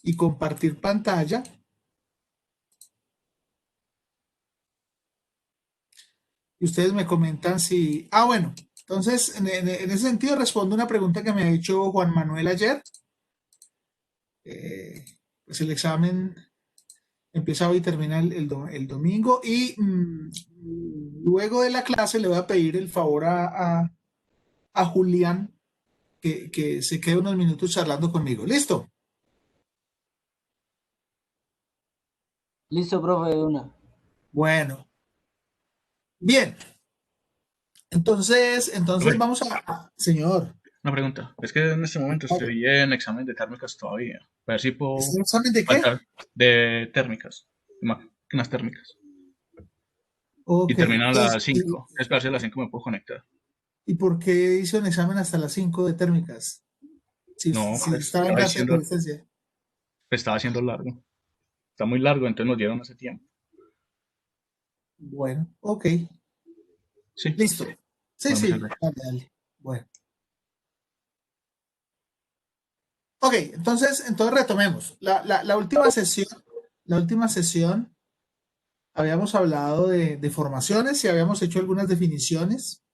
y compartir pantalla. Y ustedes me comentan si... Ah, bueno, entonces en ese sentido respondo una pregunta que me ha hecho Juan Manuel ayer. Eh, pues el examen empieza hoy y termina el domingo y luego de la clase le voy a pedir el favor a Julián que se quede unos minutos charlando conmigo. ¿Listo? Listo, profe, de una. Bueno, bien. Entonces Profe, vamos señor, una pregunta. Es que en este momento estoy en examen de térmicas todavía. A ver si ¿es puedo un examen de qué? faltar de térmicas, de máquinas térmicas. Y Ok, termina a entonces, las 5. Es que a las 5 me puedo conectar. ¿y por qué hizo un examen hasta las 5 de térmicas? No, Si pues estaba en estaba clase de diciendo, resistencia. pues estaba haciendo largo. Está muy largo, entonces nos dieron ese tiempo. Bueno, ok, Sí, listo. Sí, bueno, muchas sí, gracias. dale, dale. Bueno, ok, entonces retomemos. La última sesión habíamos hablado de formaciones y habíamos hecho algunas definiciones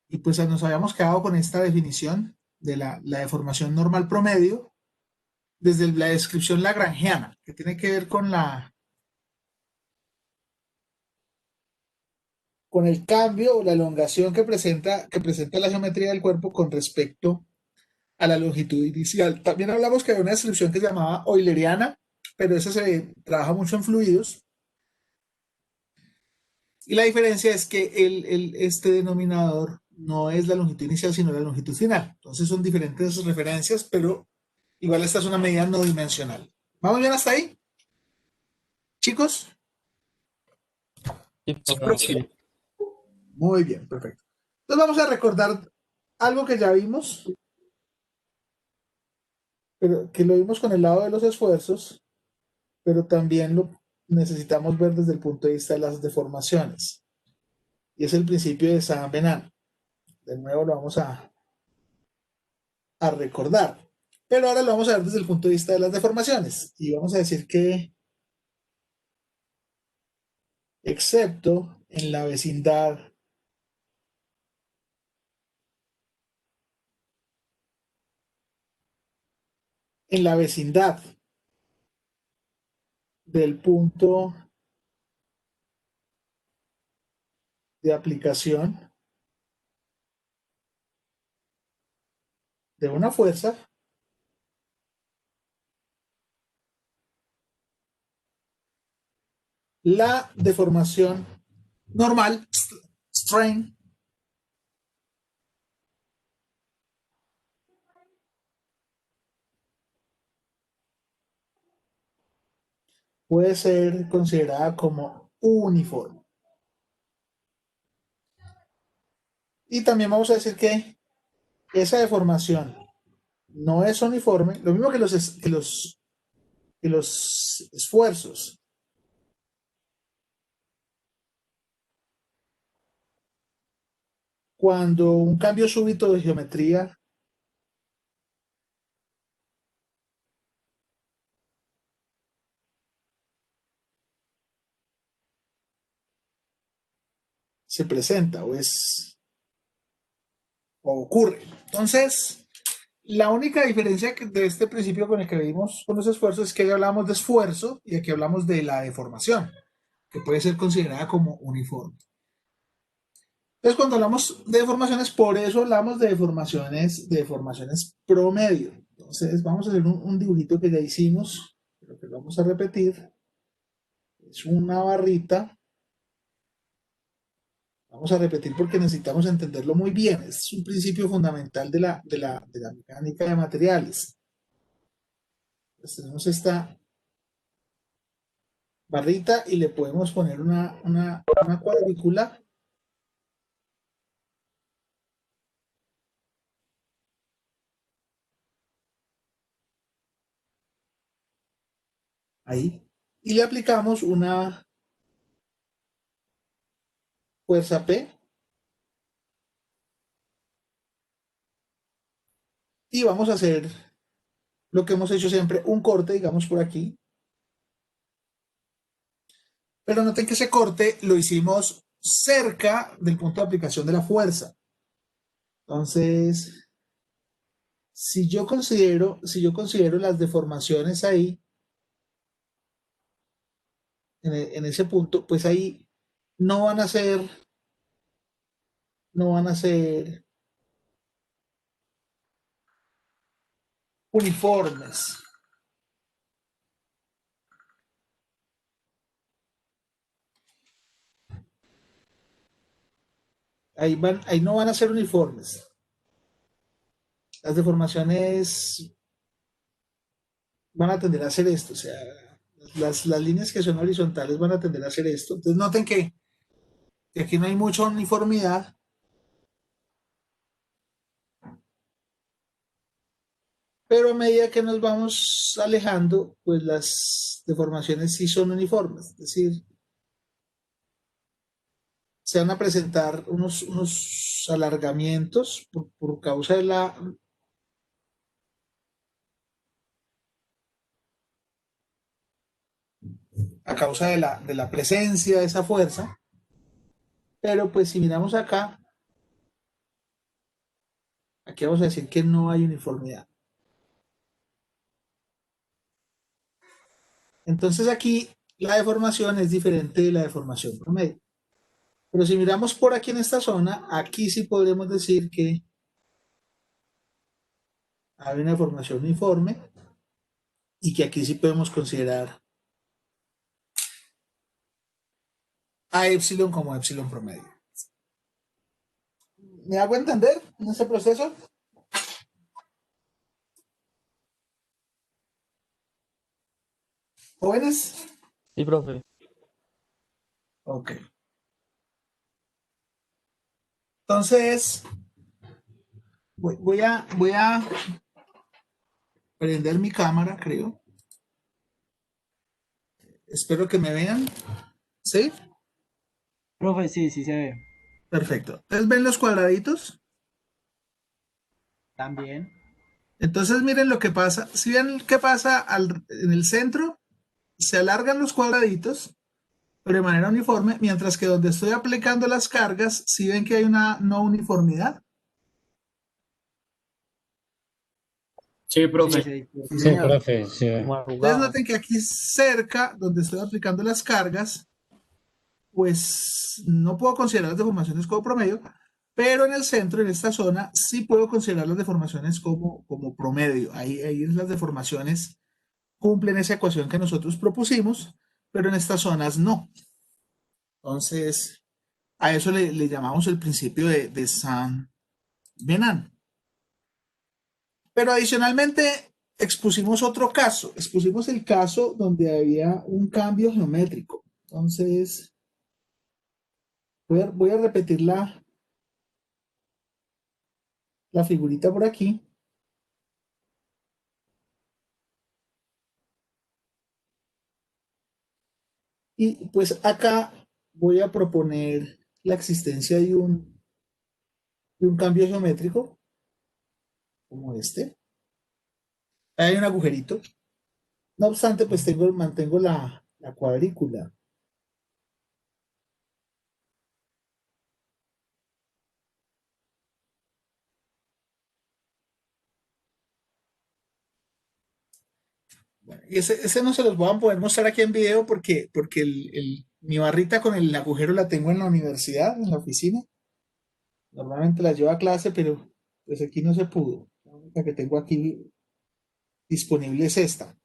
y pues nos habíamos quedado con esta definición de la deformación normal promedio desde la descripción lagrangiana, que tiene que ver con el cambio o la elongación que presenta la geometría del cuerpo con respecto a la longitud inicial. También hablamos que había una descripción que se llamaba euleriana, pero esa se trabaja mucho en fluidos. Y la diferencia es que este denominador no es la longitud inicial, sino la longitud final. Entonces son diferentes referencias, pero igual esta es una medida no dimensional. ¿Vamos bien hasta ahí, chicos? Sí, profe, sí. Muy bien, perfecto. Entonces vamos a recordar algo que ya vimos, pero que lo vimos con el lado de los esfuerzos, pero también lo necesitamos ver desde el punto de vista de las deformaciones. Y es el principio de Saint-Venant. De nuevo lo vamos a recordar. Pero ahora lo vamos a ver desde el punto de vista de las deformaciones. Y vamos a decir que, excepto en la vecindad del punto de aplicación de una fuerza, la deformación normal, strain, puede ser considerada como uniforme. Y también vamos a decir que esa deformación no es uniforme, lo mismo que los esfuerzos. Cuando un cambio súbito de geometría se presenta o ocurre. Entonces, la única diferencia de este principio con el que vimos con los esfuerzos es que ahí hablamos de esfuerzo y aquí hablamos de la deformación, que puede ser considerada como uniforme. Entonces, cuando hablamos de deformaciones, por eso hablamos de deformaciones promedio. Entonces, vamos a hacer un dibujito que ya hicimos, pero que vamos a repetir. Es una barrita. Vamos a repetir porque necesitamos entenderlo muy bien. Es un principio fundamental de la mecánica de materiales. Entonces, tenemos esta barrita y le podemos poner una cuadrícula ahí y le aplicamos una fuerza P y vamos a hacer lo que hemos hecho siempre, un corte, digamos, por aquí. Pero noten que ese corte lo hicimos cerca del punto de aplicación de la fuerza. Entonces, si yo considero las deformaciones ahí, en ese punto, pues ahí no van a ser, no van a ser uniformes. Ahí no van a ser uniformes. Las deformaciones van a tender a hacer esto, o sea, las líneas que son horizontales van a tender a hacer esto. Entonces noten que aquí no hay mucha uniformidad, pero a medida que nos vamos alejando, pues las deformaciones sí son uniformes, es decir, se van a presentar unos alargamientos por causa de a causa de la presencia de esa fuerza, pero pues si miramos acá, aquí vamos a decir que no hay uniformidad. Entonces aquí la deformación es diferente de la deformación promedio. Pero si miramos por aquí en esta zona, aquí sí podremos decir que hay una deformación uniforme y que aquí sí podemos considerar a epsilon como epsilon promedio. ¿Me hago entender en ese proceso? ¿Jóvenes? Sí, profe. Ok. Entonces, voy a prender mi cámara, creo. Espero que me vean. ¿Sí? Profe, sí, sí se ve. Perfecto. Entonces, ¿ven los cuadraditos? También. Entonces, miren lo que pasa. Si ven qué pasa en el centro, se alargan los cuadraditos, pero de manera uniforme, mientras que donde estoy aplicando las cargas, si ven que hay una no uniformidad. Sí, profe. Sí, Sí, señor. profe, sí. Como Entonces arrugado. noten que aquí cerca, donde estoy aplicando las cargas, pues no puedo considerar las deformaciones como promedio, pero en el centro, en esta zona, sí puedo considerar las deformaciones como promedio. Ahí las deformaciones cumplen esa ecuación que nosotros propusimos, pero en estas zonas no. Entonces, a eso le llamamos el principio de Saint-Venant. Pero adicionalmente expusimos otro caso, expusimos el caso donde había un cambio geométrico. Entonces, voy a repetir la figurita por aquí. Y pues acá voy a proponer la existencia de un cambio geométrico, como este. Hay un agujerito. No obstante, pues mantengo la cuadrícula. Bueno, y ese no se los voy a poder mostrar aquí en video porque mi barrita con el agujero la tengo en la universidad, en la oficina. Normalmente la llevo a clase, pero pues aquí no se pudo. La única que tengo aquí disponible es esta.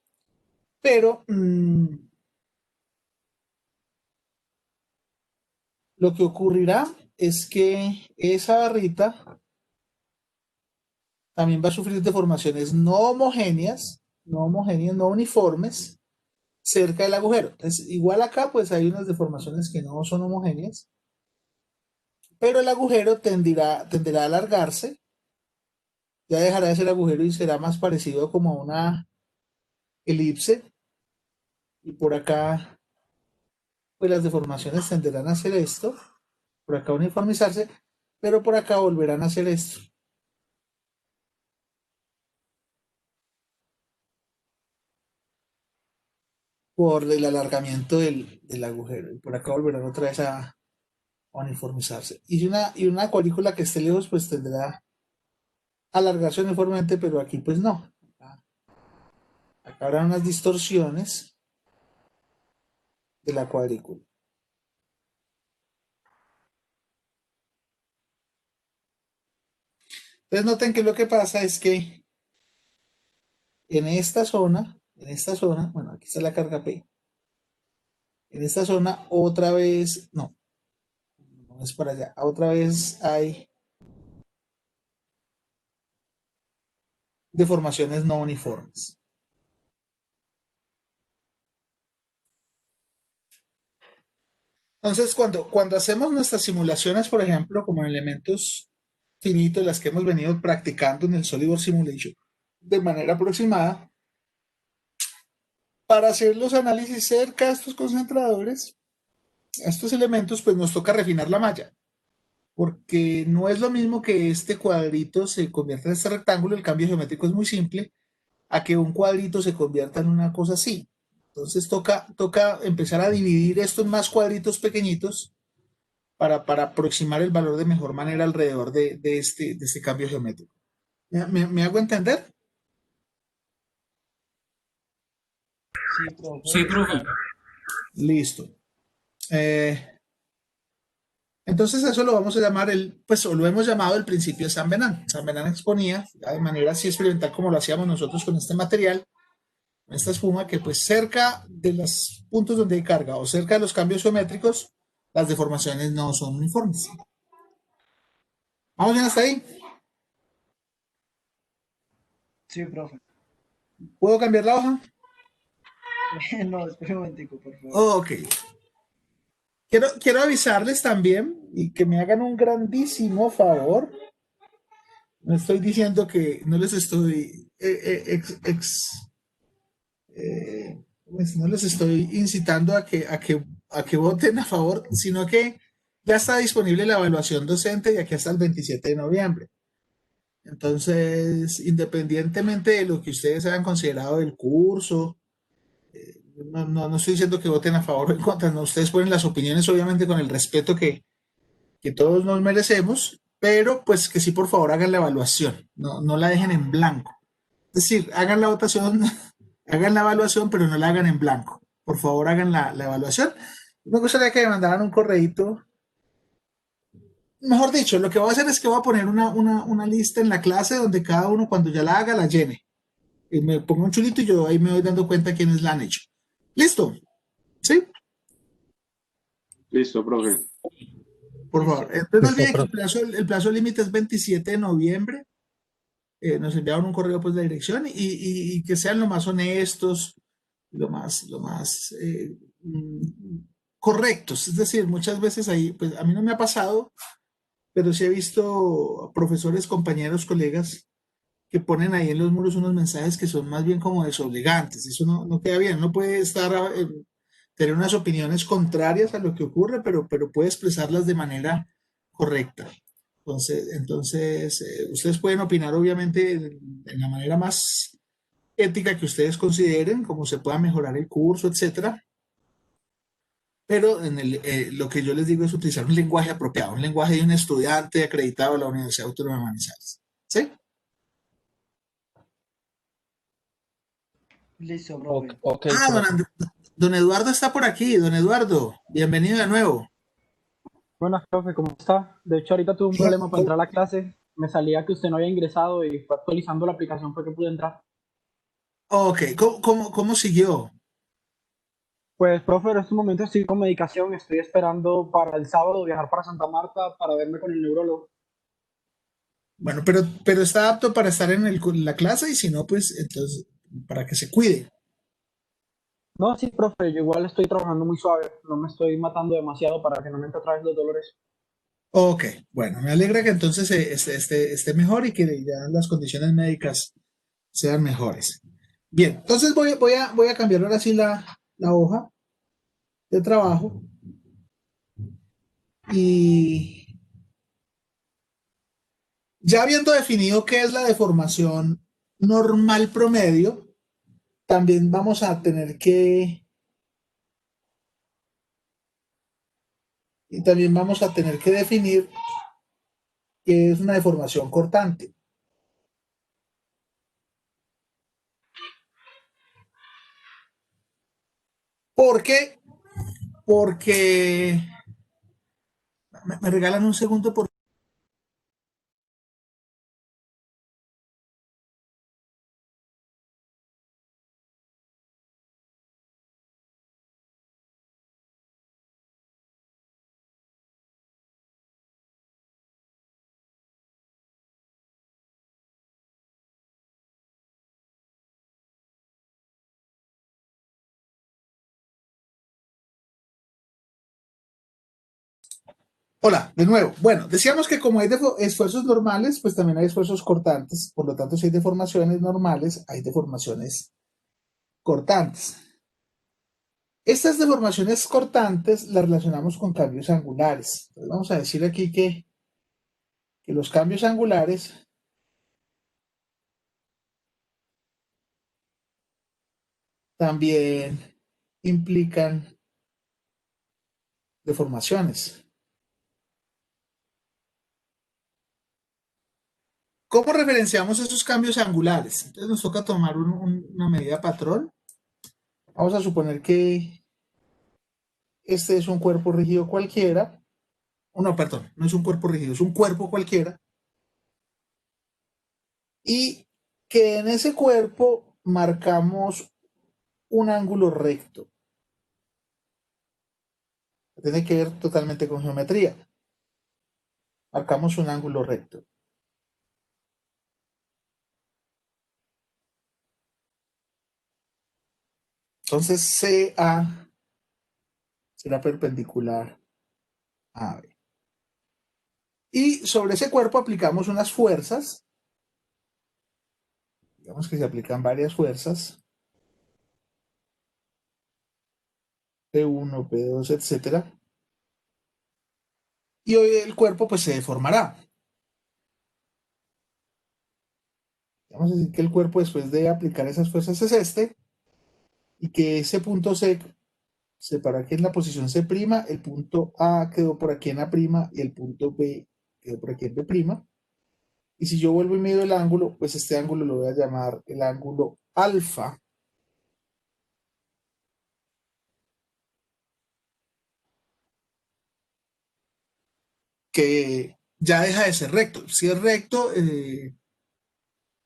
Pero lo que ocurrirá es que esa barrita también va a sufrir deformaciones no uniformes, cerca del agujero. Entonces, igual acá, pues hay unas deformaciones que no son homogéneas, pero el agujero tenderá a alargarse, ya dejará de ser agujero y será más parecido como a una elipse. Y por acá, pues las deformaciones tenderán a hacer esto, por acá uniformizarse, pero por acá volverán a hacer esto. por el alargamiento del agujero. Y por acá volverán otra vez a uniformizarse. Y una cuadrícula que esté lejos, pues tendrá alargarse uniformemente, pero aquí pues no. Acá habrá unas distorsiones de la cuadrícula. Entonces noten que lo que pasa es que en esta zona, bueno, aquí está la carga P. En esta zona otra vez, no es para allá, otra vez hay deformaciones no uniformes. Entonces, cuando hacemos nuestras simulaciones, por ejemplo, como en elementos finitos, las que hemos venido practicando en el SolidWorks Simulation de manera aproximada, para hacer los análisis cerca de estos concentradores, a estos elementos, pues nos toca refinar la malla, porque no es lo mismo que este cuadrito se convierta en este rectángulo, el cambio geométrico es muy simple, a que un cuadrito se convierta en una cosa así. Entonces toca empezar a dividir esto en más cuadritos pequeñitos para aproximar el valor de mejor manera alrededor de este cambio geométrico. ¿Me hago entender? Sí, profe. Sí, profe. Listo. Entonces eso lo vamos a llamar o lo hemos llamado el principio de San Benán. San Benán exponía de manera así experimental como lo hacíamos nosotros con este material, con esta espuma, que pues cerca de los puntos donde hay carga o cerca de los cambios geométricos, las deformaciones no son uniformes. ¿Vamos bien hasta ahí? Sí, profe. ¿Puedo cambiar la hoja? No, espera un momentico, por favor. Ok. Quiero avisarles también y que me hagan un grandísimo favor. No estoy diciendo que no les estoy no les estoy incitando a que voten a favor, sino que ya está disponible la evaluación docente de aquí hasta el 27 de noviembre. Entonces, independientemente de lo que ustedes hayan considerado del curso, no estoy diciendo que voten a favor o en contra, no, ustedes ponen las opiniones obviamente con el respeto que todos nos merecemos, pero pues que sí por favor hagan la evaluación, no la dejen en blanco. Es decir, hagan la votación, hagan la evaluación, pero no la hagan en blanco. Por favor, hagan la evaluación. Me gustaría que me mandaran un correíto. Mejor dicho, lo que voy a hacer es que voy a poner una lista en la clase donde cada uno cuando ya la haga la llene. Y me pongo un chulito y yo ahí me voy dando cuenta quiénes la han hecho. ¿Listo? ¿Sí? Listo, profe. Por favor. Entonces no Listo, olviden que profe. el plazo límite es 27 de noviembre. Nos enviaron un correo pues de dirección y que sean lo más honestos, lo más correctos. Es decir, muchas veces ahí, pues a mí no me ha pasado, pero sí he visto profesores, compañeros, colegas que ponen ahí en los muros unos mensajes que son más bien como desobligantes. Eso no queda bien. No puede estar, tener unas opiniones contrarias a lo que ocurre, pero puede expresarlas de manera correcta. Entonces ustedes pueden opinar obviamente en la manera más ética que ustedes consideren, cómo se pueda mejorar el curso, etcétera. Pero lo que yo les digo es utilizar un lenguaje apropiado, un lenguaje de un estudiante acreditado a la Universidad Autónoma de Manizales. ¿Sí? Listo, profe. Ok, Don, profe. don Eduardo está por aquí. Don Eduardo, bienvenido de nuevo. Buenas, profe, ¿cómo está? De hecho, ahorita tuve un problema para entrar a la clase. Me salía que usted no había ingresado y fue actualizando la aplicación fue que pude entrar. Ok, ¿cómo siguió? Pues, profe, en este momento estoy con medicación. Estoy esperando para el sábado viajar para Santa Marta para verme con el neurólogo. Bueno, pero está apto para estar en la clase y si no, pues entonces, para que se cuide. No, sí, profe, yo igual estoy trabajando muy suave. No me estoy matando demasiado para que no me entre otra vez los dolores. Ok, bueno, me alegra que entonces esté mejor y que ya las condiciones médicas sean mejores. Bien, entonces voy a cambiar ahora sí la hoja de trabajo y ya habiendo definido qué es la deformación normal promedio, también vamos a tener que Y también vamos a tener que definir qué es una deformación cortante. ¿Por qué? Porque me regalan un segundo por Hola, de nuevo. Bueno, decíamos que como hay esfuerzos normales, pues también hay esfuerzos cortantes. Por lo tanto, si hay deformaciones normales, hay deformaciones cortantes. Estas deformaciones cortantes las relacionamos con cambios angulares. Entonces, vamos a decir aquí que los cambios angulares también implican deformaciones. ¿Cómo referenciamos esos cambios angulares? Entonces nos toca tomar una medida patrón. Vamos a suponer que este es un cuerpo rígido cualquiera. Oh, no, perdón, no es un cuerpo rígido, es un cuerpo cualquiera. Y que en ese cuerpo marcamos un ángulo recto. Tiene que ver totalmente con geometría. Marcamos un ángulo recto. Entonces CA será perpendicular a B. Y sobre ese cuerpo aplicamos unas fuerzas. Digamos que se aplican varias fuerzas. P1, P2, etcétera. Y hoy el cuerpo pues se deformará. Vamos a decir que el cuerpo después de aplicar esas fuerzas es este. Y que ese punto C se paró aquí en la posición C', el punto A quedó por aquí en A' y el punto B quedó por aquí en B'. Y si yo vuelvo y mido el ángulo, pues este ángulo lo voy a llamar el ángulo alfa. Que ya deja de ser recto. Si es recto,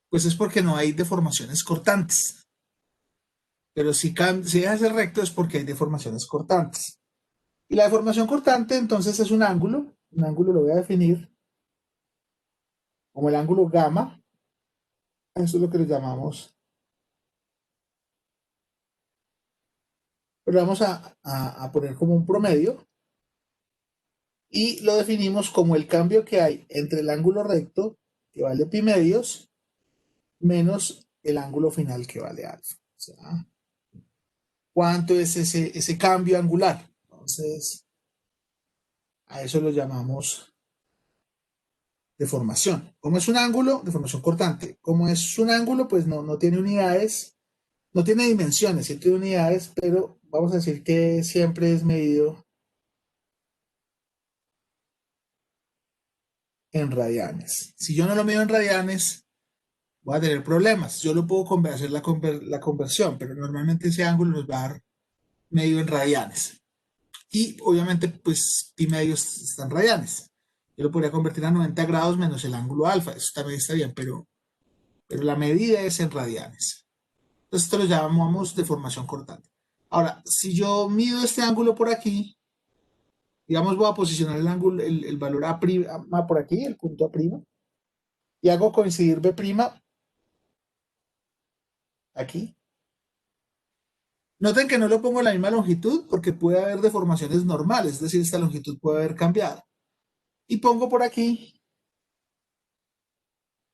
pues es porque no hay deformaciones cortantes. Pero si deja de ser recto es porque hay deformaciones cortantes. Y la deformación cortante entonces es un ángulo. Un ángulo lo voy a definir como el ángulo gamma. Eso es lo que le llamamos. Pero vamos a poner como un promedio. Y lo definimos como el cambio que hay entre el ángulo recto, que vale pi medios, menos el ángulo final que vale alfa. O sea, ¿cuánto es ese cambio angular? Entonces, a eso lo llamamos deformación. Como es un ángulo, deformación cortante. Como es un ángulo, pues no tiene unidades, no tiene dimensiones, sí tiene unidades, pero vamos a decir que siempre es medido en radianes. Si yo no lo mido en radianes, voy a tener problemas. Yo lo puedo hacer la conversión, pero normalmente ese ángulo nos va a dar medio en radianes. Y obviamente, pues pi medios están radianes. Yo lo podría convertir a 90 grados menos el ángulo alfa. Eso también está bien, pero la medida es en radianes. Entonces, esto lo llamamos deformación cortante. Ahora, si yo mido este ángulo por aquí, digamos, voy a posicionar el ángulo, el valor A', por aquí, el punto A', y hago coincidir B' aquí. Noten que no lo pongo en la misma longitud porque puede haber deformaciones normales, es decir, esta longitud puede haber cambiado. Y pongo por aquí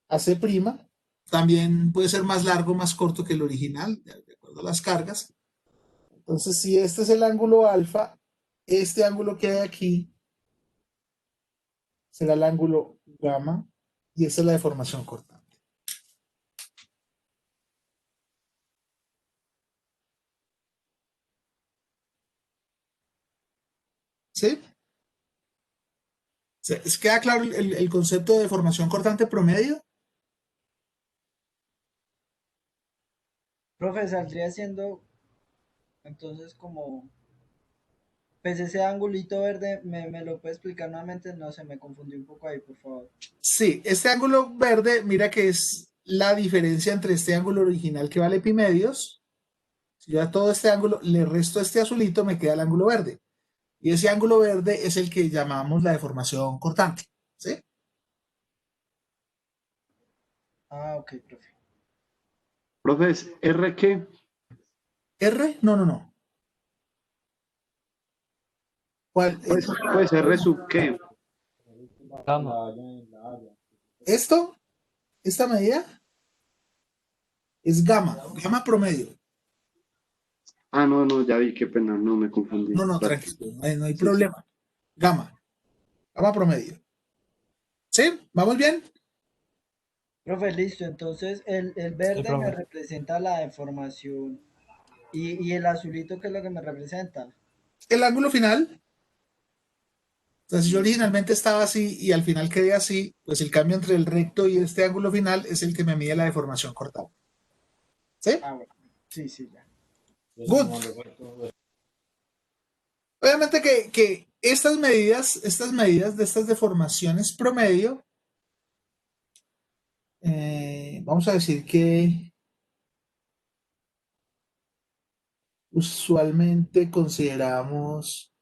a C', también puede ser más largo, más corto que el original, de acuerdo a las cargas. Entonces, si este es el ángulo alfa, este ángulo que hay aquí será el ángulo gamma y esta es la deformación cortante. ¿Sí? ¿Queda claro el concepto de deformación cortante promedio? Profe, saldría siendo entonces como, pues ese angulito verde, ¿me lo puede explicar nuevamente? No sé, me confundí un poco ahí, por favor. Sí, este ángulo verde, mira que es la diferencia entre este ángulo original que vale pi medios. Si yo a todo este ángulo le resto este azulito, me queda el ángulo verde. Y ese ángulo verde es el que llamamos la deformación cortante. ¿Sí? Ah, ok, profe. Profe, ¿es R qué? ¿R? No, no, no. ¿Cuál? Pues R sub qué. Gamma. ¿Esto? ¿Esta medida? Es gamma promedio. Ah, no, no, ya vi, qué pena, no me confundí. No, no, Vale. tranquilo, no hay Sí, sí. problema. Gamma promedio. ¿Sí? ¿Vamos bien? Profe, listo. Entonces, el Sí, verde me profe. representa la deformación. Y el azulito, ¿qué es lo que me representa? El ángulo final. O sea, si yo Listo. originalmente estaba así y al final quedé así, pues el cambio entre el recto y este ángulo final es el que me mide la deformación cortante. ¿Sí? Ah, bueno. Sí, sí, ya. Good. Obviamente que estas medidas de estas deformaciones promedio, vamos a decir que usualmente consideramos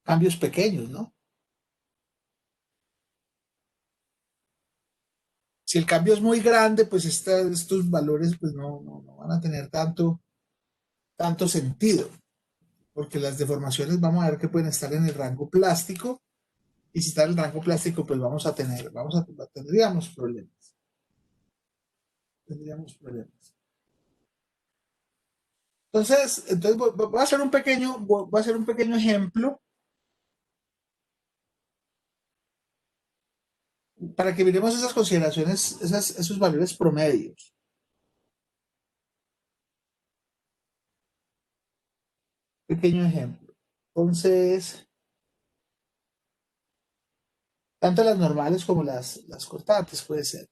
cambios pequeños, ¿no? Si el cambio es muy grande, pues estos valores pues no van a tener tanto sentido, porque las deformaciones vamos a ver que pueden estar en el rango plástico, y si está en el rango plástico, pues tendríamos problemas. Tendríamos problemas. Entonces voy a hacer un pequeño ejemplo para que miremos esas consideraciones, esos valores promedios. Pequeño ejemplo. Entonces, tanto las normales como las cortantes puede ser.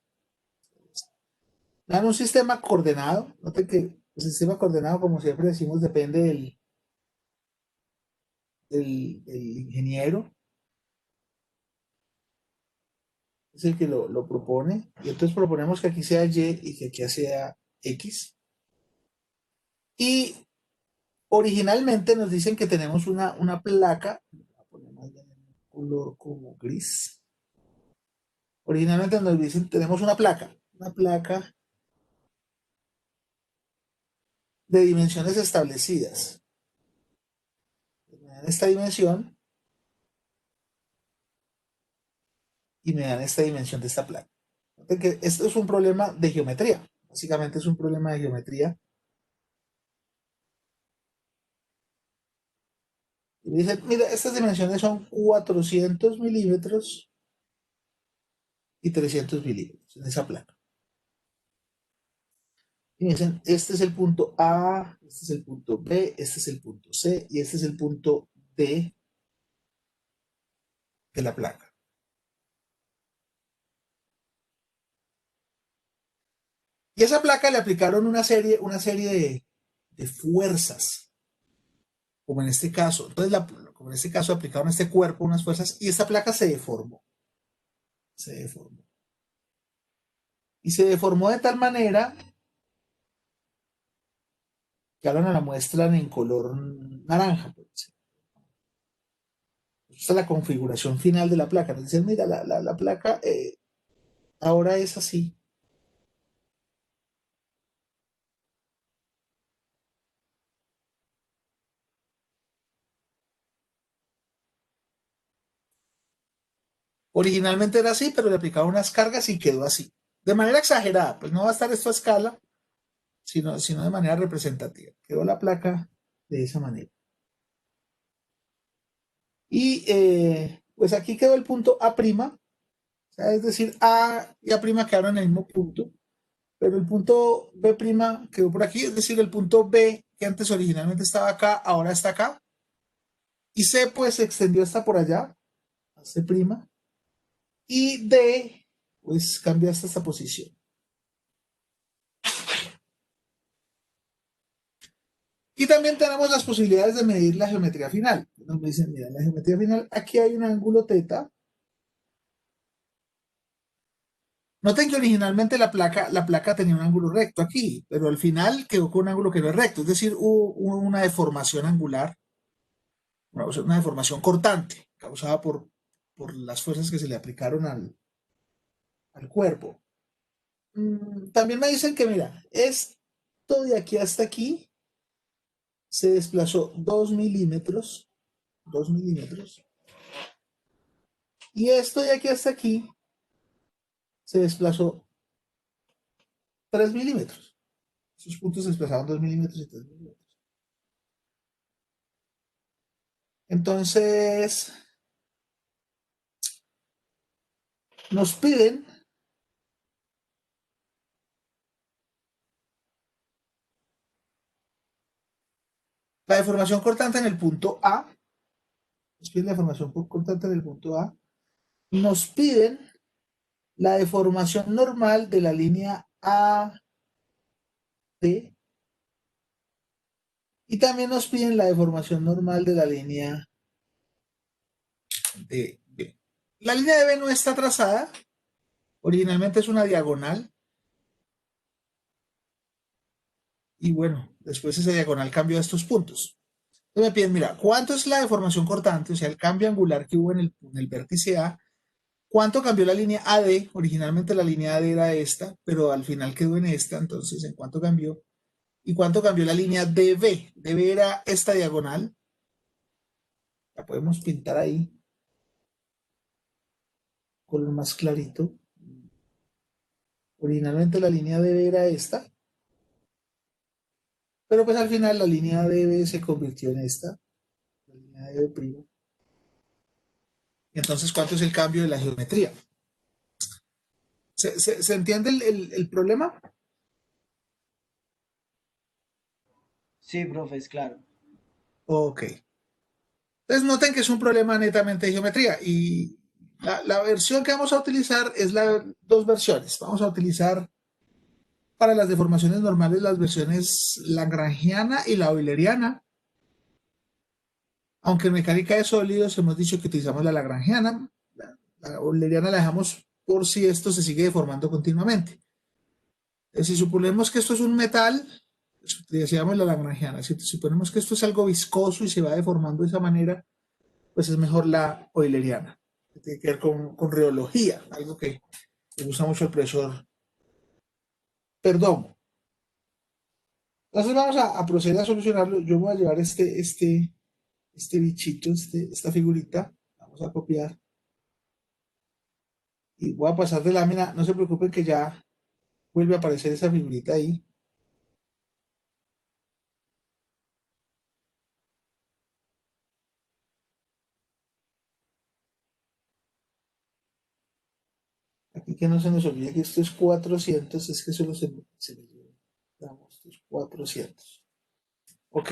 Dan un sistema coordenado. Noten que el sistema coordenado, como siempre decimos, depende del ingeniero. Es el que lo propone. Y entonces proponemos que aquí sea Y y que aquí sea X. Y originalmente nos dicen que tenemos una placa. Voy a poner más bien en color como gris. Originalmente nos dicen tenemos una placa de dimensiones establecidas. Me dan esta dimensión y me dan esta dimensión de esta placa. Noten que esto es un problema de geometría. Básicamente es un problema de geometría. Y dicen, mira, estas dimensiones son 400 milímetros y 300 milímetros en esa placa. Y me dicen, este es el punto A, este es el punto B, este es el punto C y este es el punto D de la placa. Y a esa placa le aplicaron una serie de fuerzas, como en este caso. Entonces, como en este caso, aplicaron a este cuerpo unas fuerzas y esta placa se deformó. Se deformó. Y se deformó de tal manera que ahora nos la muestran en color naranja. Pues. Esta es la configuración final de la placa. Nos dicen, mira, la placa ahora es así. Originalmente era así, pero le aplicaron unas cargas y quedó así. De manera exagerada, pues no va a estar esto a escala, sino de manera representativa. Quedó la placa de esa manera. Y pues aquí quedó el punto A', o sea, es decir, A y A' quedaron en el mismo punto. pero el punto B' quedó por aquí, es decir, el punto B que antes originalmente estaba acá, ahora está acá. Y C pues se extendió hasta por allá, a C', y D pues cambió hasta esta posición. Y también tenemos las posibilidades de medir la geometría final. Nos dicen, mira, la geometría final, aquí hay un ángulo θ. Noten que originalmente la placa tenía un ángulo recto aquí, pero al final quedó con un ángulo que no es recto, es decir, hubo una deformación angular, una deformación cortante, causada por las fuerzas que se le aplicaron al cuerpo. También me dicen que, mira, esto de aquí hasta aquí se desplazó 2 milímetros, 2 milímetros, y esto de aquí hasta aquí se desplazó 3 milímetros. Esos puntos se desplazaron 2 milímetros y 3 milímetros. Entonces, nos piden la deformación cortante en el punto A. Nos piden la deformación cortante en el punto A. Nos piden la deformación normal de la línea AD. Y también nos piden la deformación normal de la línea DB. La línea DB no está trazada. Originalmente es una diagonal. Y bueno, después esa diagonal cambió a estos puntos. Entonces me piden, mira, ¿cuánto es la deformación cortante? O sea, el cambio angular que hubo en el vértice A. ¿Cuánto cambió la línea AD? Originalmente la línea AD era esta, pero al final quedó en esta. Entonces, ¿en cuánto cambió? ¿Y cuánto cambió la línea DB? DB era esta diagonal. La podemos pintar ahí. Color más clarito. Originalmente la línea DB era esta. Pero pues al final la línea DB se convirtió en esta. La línea DB'. Y entonces, ¿cuánto es el cambio de la geometría? ¿Se entiende el problema? Sí, profe, es claro. Ok. Entonces noten que es un problema netamente de geometría y la versión que vamos a utilizar es dos versiones. Vamos a utilizar para las deformaciones normales las versiones lagrangiana y la euleriana. Aunque en mecánica de sólidos hemos dicho que utilizamos la lagrangiana. La euleriana la dejamos por si esto se sigue deformando continuamente. Si suponemos que esto es un metal, pues utilizamos la lagrangiana. Si suponemos que esto es algo viscoso y se va deformando de esa manera, pues es mejor la euleriana. Que tiene que ver con rheología, algo que le gusta mucho al profesor Perdomo. Entonces vamos a proceder a solucionarlo. Yo voy a llevar este bichito, esta figurita. Vamos a copiar. Y voy a pasar de lámina. No se preocupen que ya vuelve a aparecer esa figurita ahí. Aquí que no se nos olvide que esto es 400, es que solo se me lleva. Vamos, esto es 400. Ok.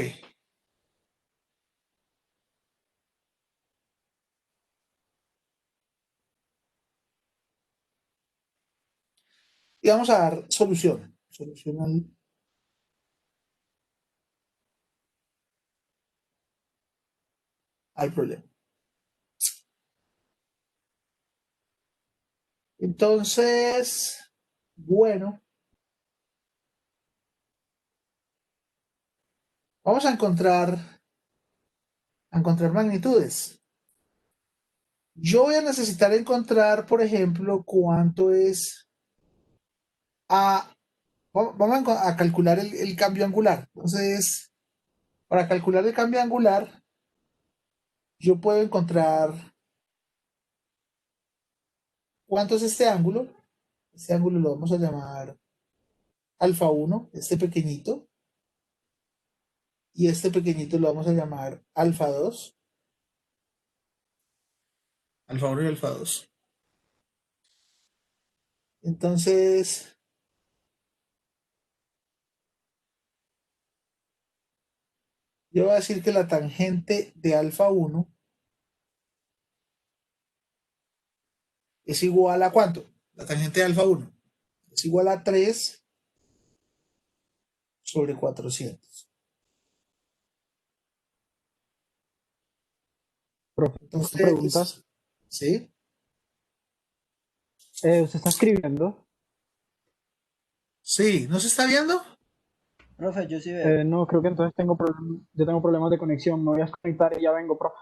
Y vamos a dar solución. Solución al problema. Entonces, bueno, vamos a encontrar magnitudes. Yo voy a necesitar encontrar, por ejemplo, cuánto es A. Vamos a calcular el cambio angular. Entonces, para calcular el cambio angular, yo puedo encontrar cuánto es este ángulo. Este ángulo lo vamos a llamar alfa 1, este pequeñito. Y este pequeñito lo vamos a llamar alfa 2. Alfa 1 y alfa 2. Entonces, yo voy a decir que la tangente de alfa 1 es igual a ¿cuánto? La tangente de alfa 1 es igual a 3 sobre 400. Profe, una Entonces, pregunta. ¿sí? ¿Usted está escribiendo? Sí, ¿no se está viendo? Profe, yo sí veo. No, creo que entonces yo tengo problemas de conexión. Me voy a desconectar y ya vengo, profe.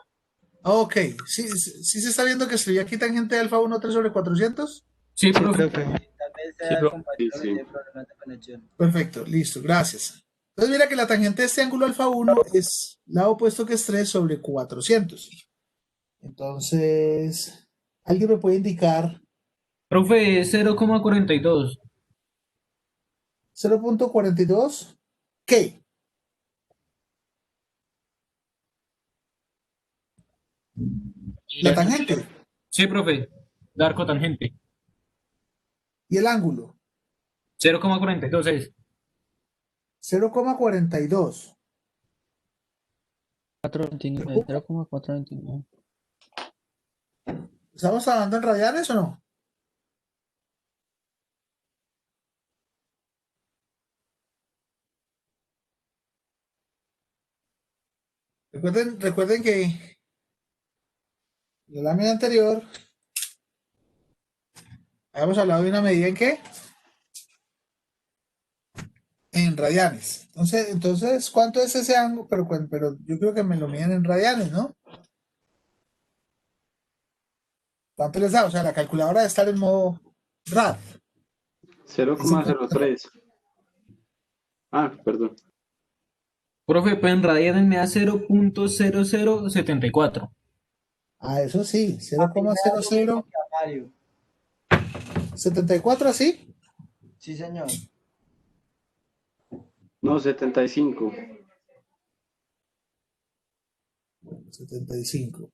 Ok, sí se está viendo que escribí aquí tangente de alfa 1 3 sobre 400. Sí, Sí, profe. profe. Tal vez Sí, sea el profe. Sí, compañero que sí. tiene problemas de conexión. Perfecto, listo, gracias. Entonces mira que la tangente de este ángulo alfa 1 es lado opuesto que es 3 sobre 400. Entonces, ¿alguien me puede indicar Profe, es 0,42. 0.42? ¿Qué? La tangente Sí, profe. De arco tangente. y el ángulo. 0,42 es. 0,42. 429, 0,429. ¿Estamos hablando en radianes o no? Recuerden que en la lámina anterior habíamos hablado de una medida en qué? En radianes. Entonces, ¿cuánto es ese ángulo? Pero yo creo que me lo miden en radianes, ¿no? ¿Cuánto les da? O sea, la calculadora debe estar en modo rad. Es en 0,03. Ah, perdón. Profe, pues en radianes me da 0,0074. Eso sí, A mí me da lo mismo que a Mario. 0,0074 así. Sí, señor. No, 75. 75.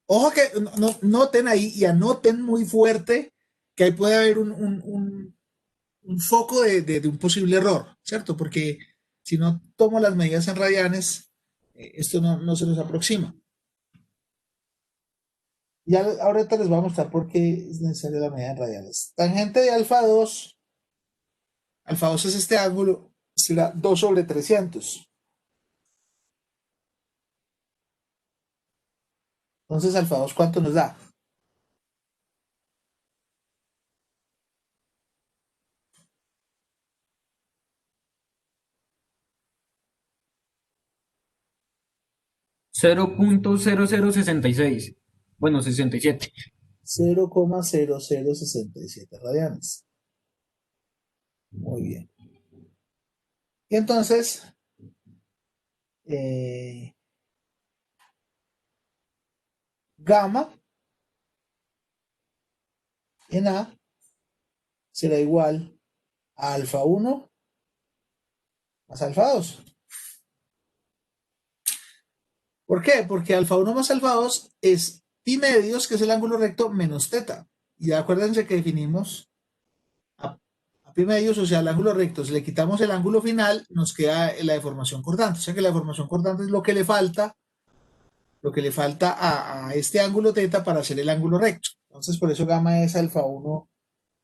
Ojo que noten ahí y anoten muy fuerte que ahí puede haber un foco de un posible error, ¿cierto? Porque si no tomo las medidas en radianes, esto no se nos aproxima. Ya ahorita les voy a mostrar por qué es necesaria la medida en radianes. Tangente de alfa 2 es este ángulo, será 2 sobre 300. Entonces, alfa 2, ¿cuánto nos da? 0,0066. Bueno, 67. 0,0067 radianes. Muy bien. Y entonces, gamma en A será igual a alfa 1 más alfa 2. ¿Por qué? Porque alfa 1 más alfa 2 es pi medios, que es el ángulo recto, menos teta. Y acuérdense que definimos a pi medios, o sea, el ángulo recto. Si le quitamos el ángulo final, nos queda la deformación cortante. O sea que la deformación cortante es lo que le falta a este ángulo teta para hacer el ángulo recto. Entonces, por eso gamma es alfa 1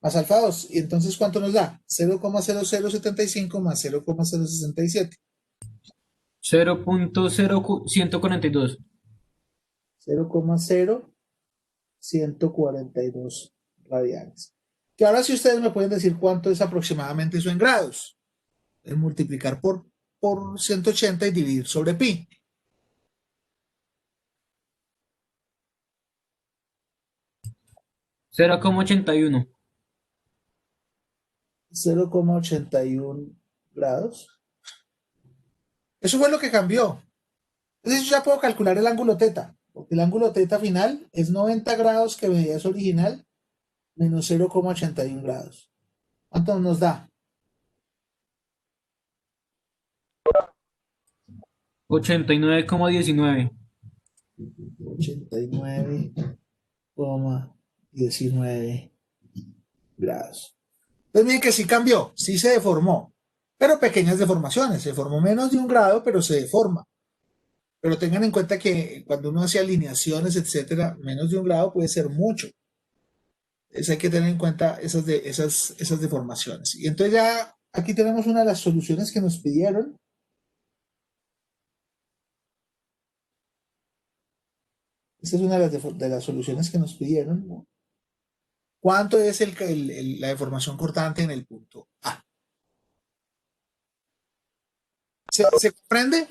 más alfa 2. ¿Y entonces cuánto nos da? 0,0075 más 0,067. 0,0142. 0,0142 radianes. Que ahora si ustedes me pueden decir cuánto es aproximadamente eso en grados. Es multiplicar por 180 y dividir sobre pi. 0,81. 0,81 grados. Eso fue lo que cambió. Entonces yo ya puedo calcular el ángulo teta, porque el ángulo teta final es 90 grados que medía su original menos 0,81 grados. ¿Cuánto nos da? 89,19. 89,19. grados. Entonces miren que sí cambió, sí se deformó, pero pequeñas deformaciones. Se formó menos de 1 grado, pero se deforma. Pero tengan en cuenta que cuando uno hace alineaciones, etcétera, menos de 1 grado puede ser mucho. Entonces hay que tener en cuenta esas deformaciones. Y entonces ya aquí tenemos una de las soluciones que nos pidieron. Esta es una de las soluciones que nos pidieron, ¿no? ¿Cuánto es la deformación cortante en el punto A? ¿Se comprende?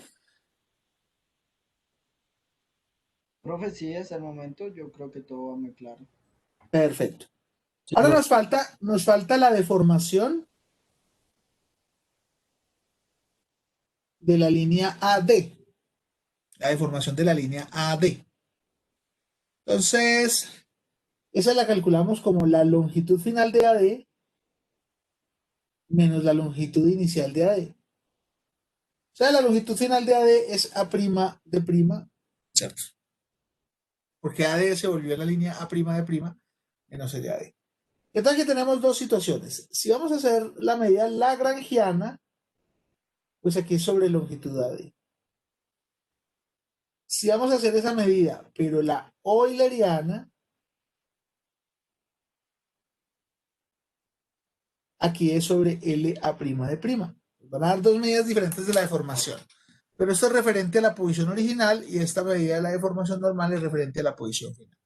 Profe, sí, hasta el momento yo creo que todo va muy claro. Perfecto. Sí, Ahora profe. nos falta la deformación de la línea AD. La deformación de la línea AD. Entonces, esa la calculamos como la longitud final de AD menos la longitud inicial de AD. O sea, la longitud final de AD es A' de prima, ¿cierto? Porque AD se volvió la línea A' de prima menos el de AD. Entonces aquí tenemos dos situaciones. Si vamos a hacer la medida lagrangiana, pues aquí es sobre longitud AD. Si vamos a hacer esa medida, pero la euleriana, aquí es sobre LA' de prima. Van a dar dos medidas diferentes de la deformación. Pero esto es referente a la posición original y esta medida de la deformación normal es referente a la posición final.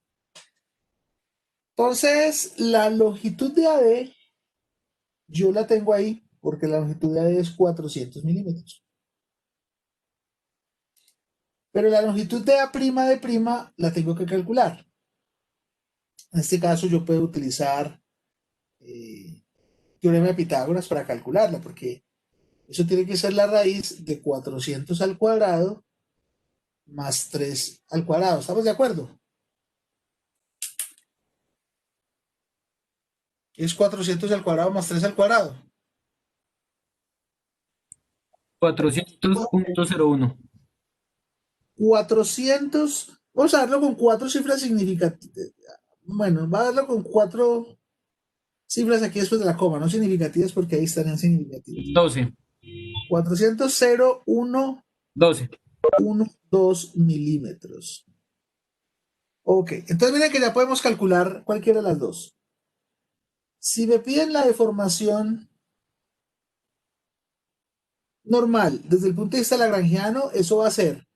Entonces, la longitud de AD, yo la tengo ahí porque la longitud de AD es 400 milímetros. Pero la longitud de A' de prima la tengo que calcular. En este caso, yo puedo utilizar teorema de Pitágoras para calcularla, porque eso tiene que ser la raíz de 400 al cuadrado más 3 al cuadrado. ¿Estamos de acuerdo? Es 400 al cuadrado más 3 al cuadrado. 400.01. 400, vamos a darlo con 4 cifras significativas. Bueno, va a darlo con 4 cifras aquí después de la coma, no significativas porque ahí estarían significativas. 12. 400, 1, 12. 1, 2 milímetros. Ok, entonces miren que ya podemos calcular cualquiera de las dos. Si me piden la deformación normal desde el punto de vista lagrangiano, eso va a ser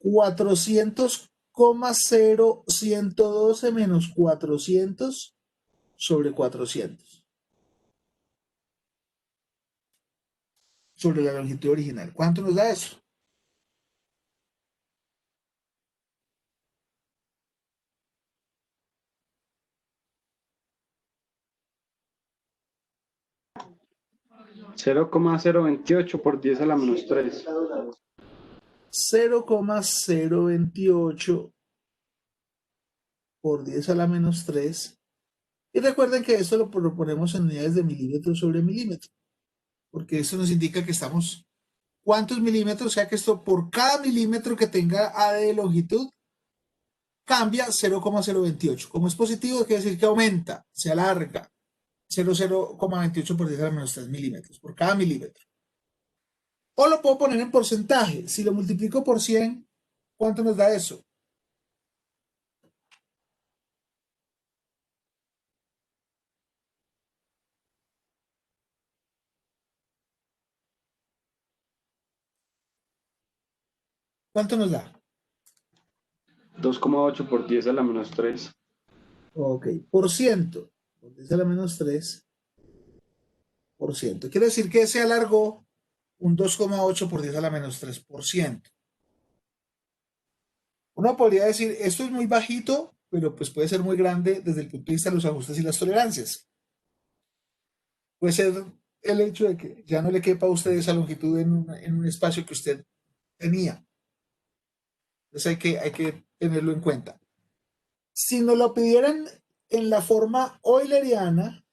400,0112 menos 400 sobre 400 sobre la longitud original. ¿Cuánto nos da eso? (0,028 por 10 a la menos 3). 0,028 por 10 a la menos 3. Y recuerden que esto lo proponemos en unidades de milímetros sobre milímetro, porque eso nos indica que estamos, ¿cuántos milímetros? O sea que esto por cada milímetro que tenga AD de longitud, cambia 0,028. Como es positivo, quiere decir que aumenta, se alarga 0,028 por 10 a la menos 3 milímetros, por cada milímetro. O lo puedo poner en porcentaje. Si lo multiplico por 100, ¿cuánto nos da eso? ¿Cuánto nos da? 2,8 por 10 a la menos 3. Ok, por ciento. Por 10 a la menos 3 por ciento. Quiere decir que se alargó un 2,8 por 10 a la menos 3%. Uno podría decir, esto es muy bajito, pero pues puede ser muy grande desde el punto de vista de los ajustes y las tolerancias. Puede ser el hecho de que ya no le quepa a usted esa longitud en un espacio que usted tenía. Entonces hay que tenerlo en cuenta. Si nos lo pidieran en la forma euleriana,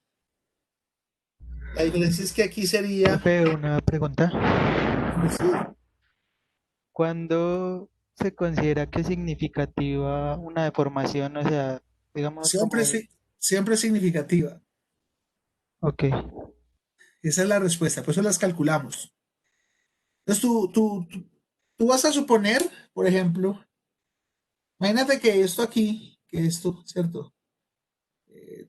la diferencia es que aquí sería... Profe, una pregunta. Sí, ¿Cuándo se considera que es significativa una deformación? O sea, digamos como... siempre es significativa. Ok. Esa es la respuesta, por eso las calculamos. Entonces tú vas a suponer, por ejemplo, imagínate que esto aquí, que esto, ¿cierto?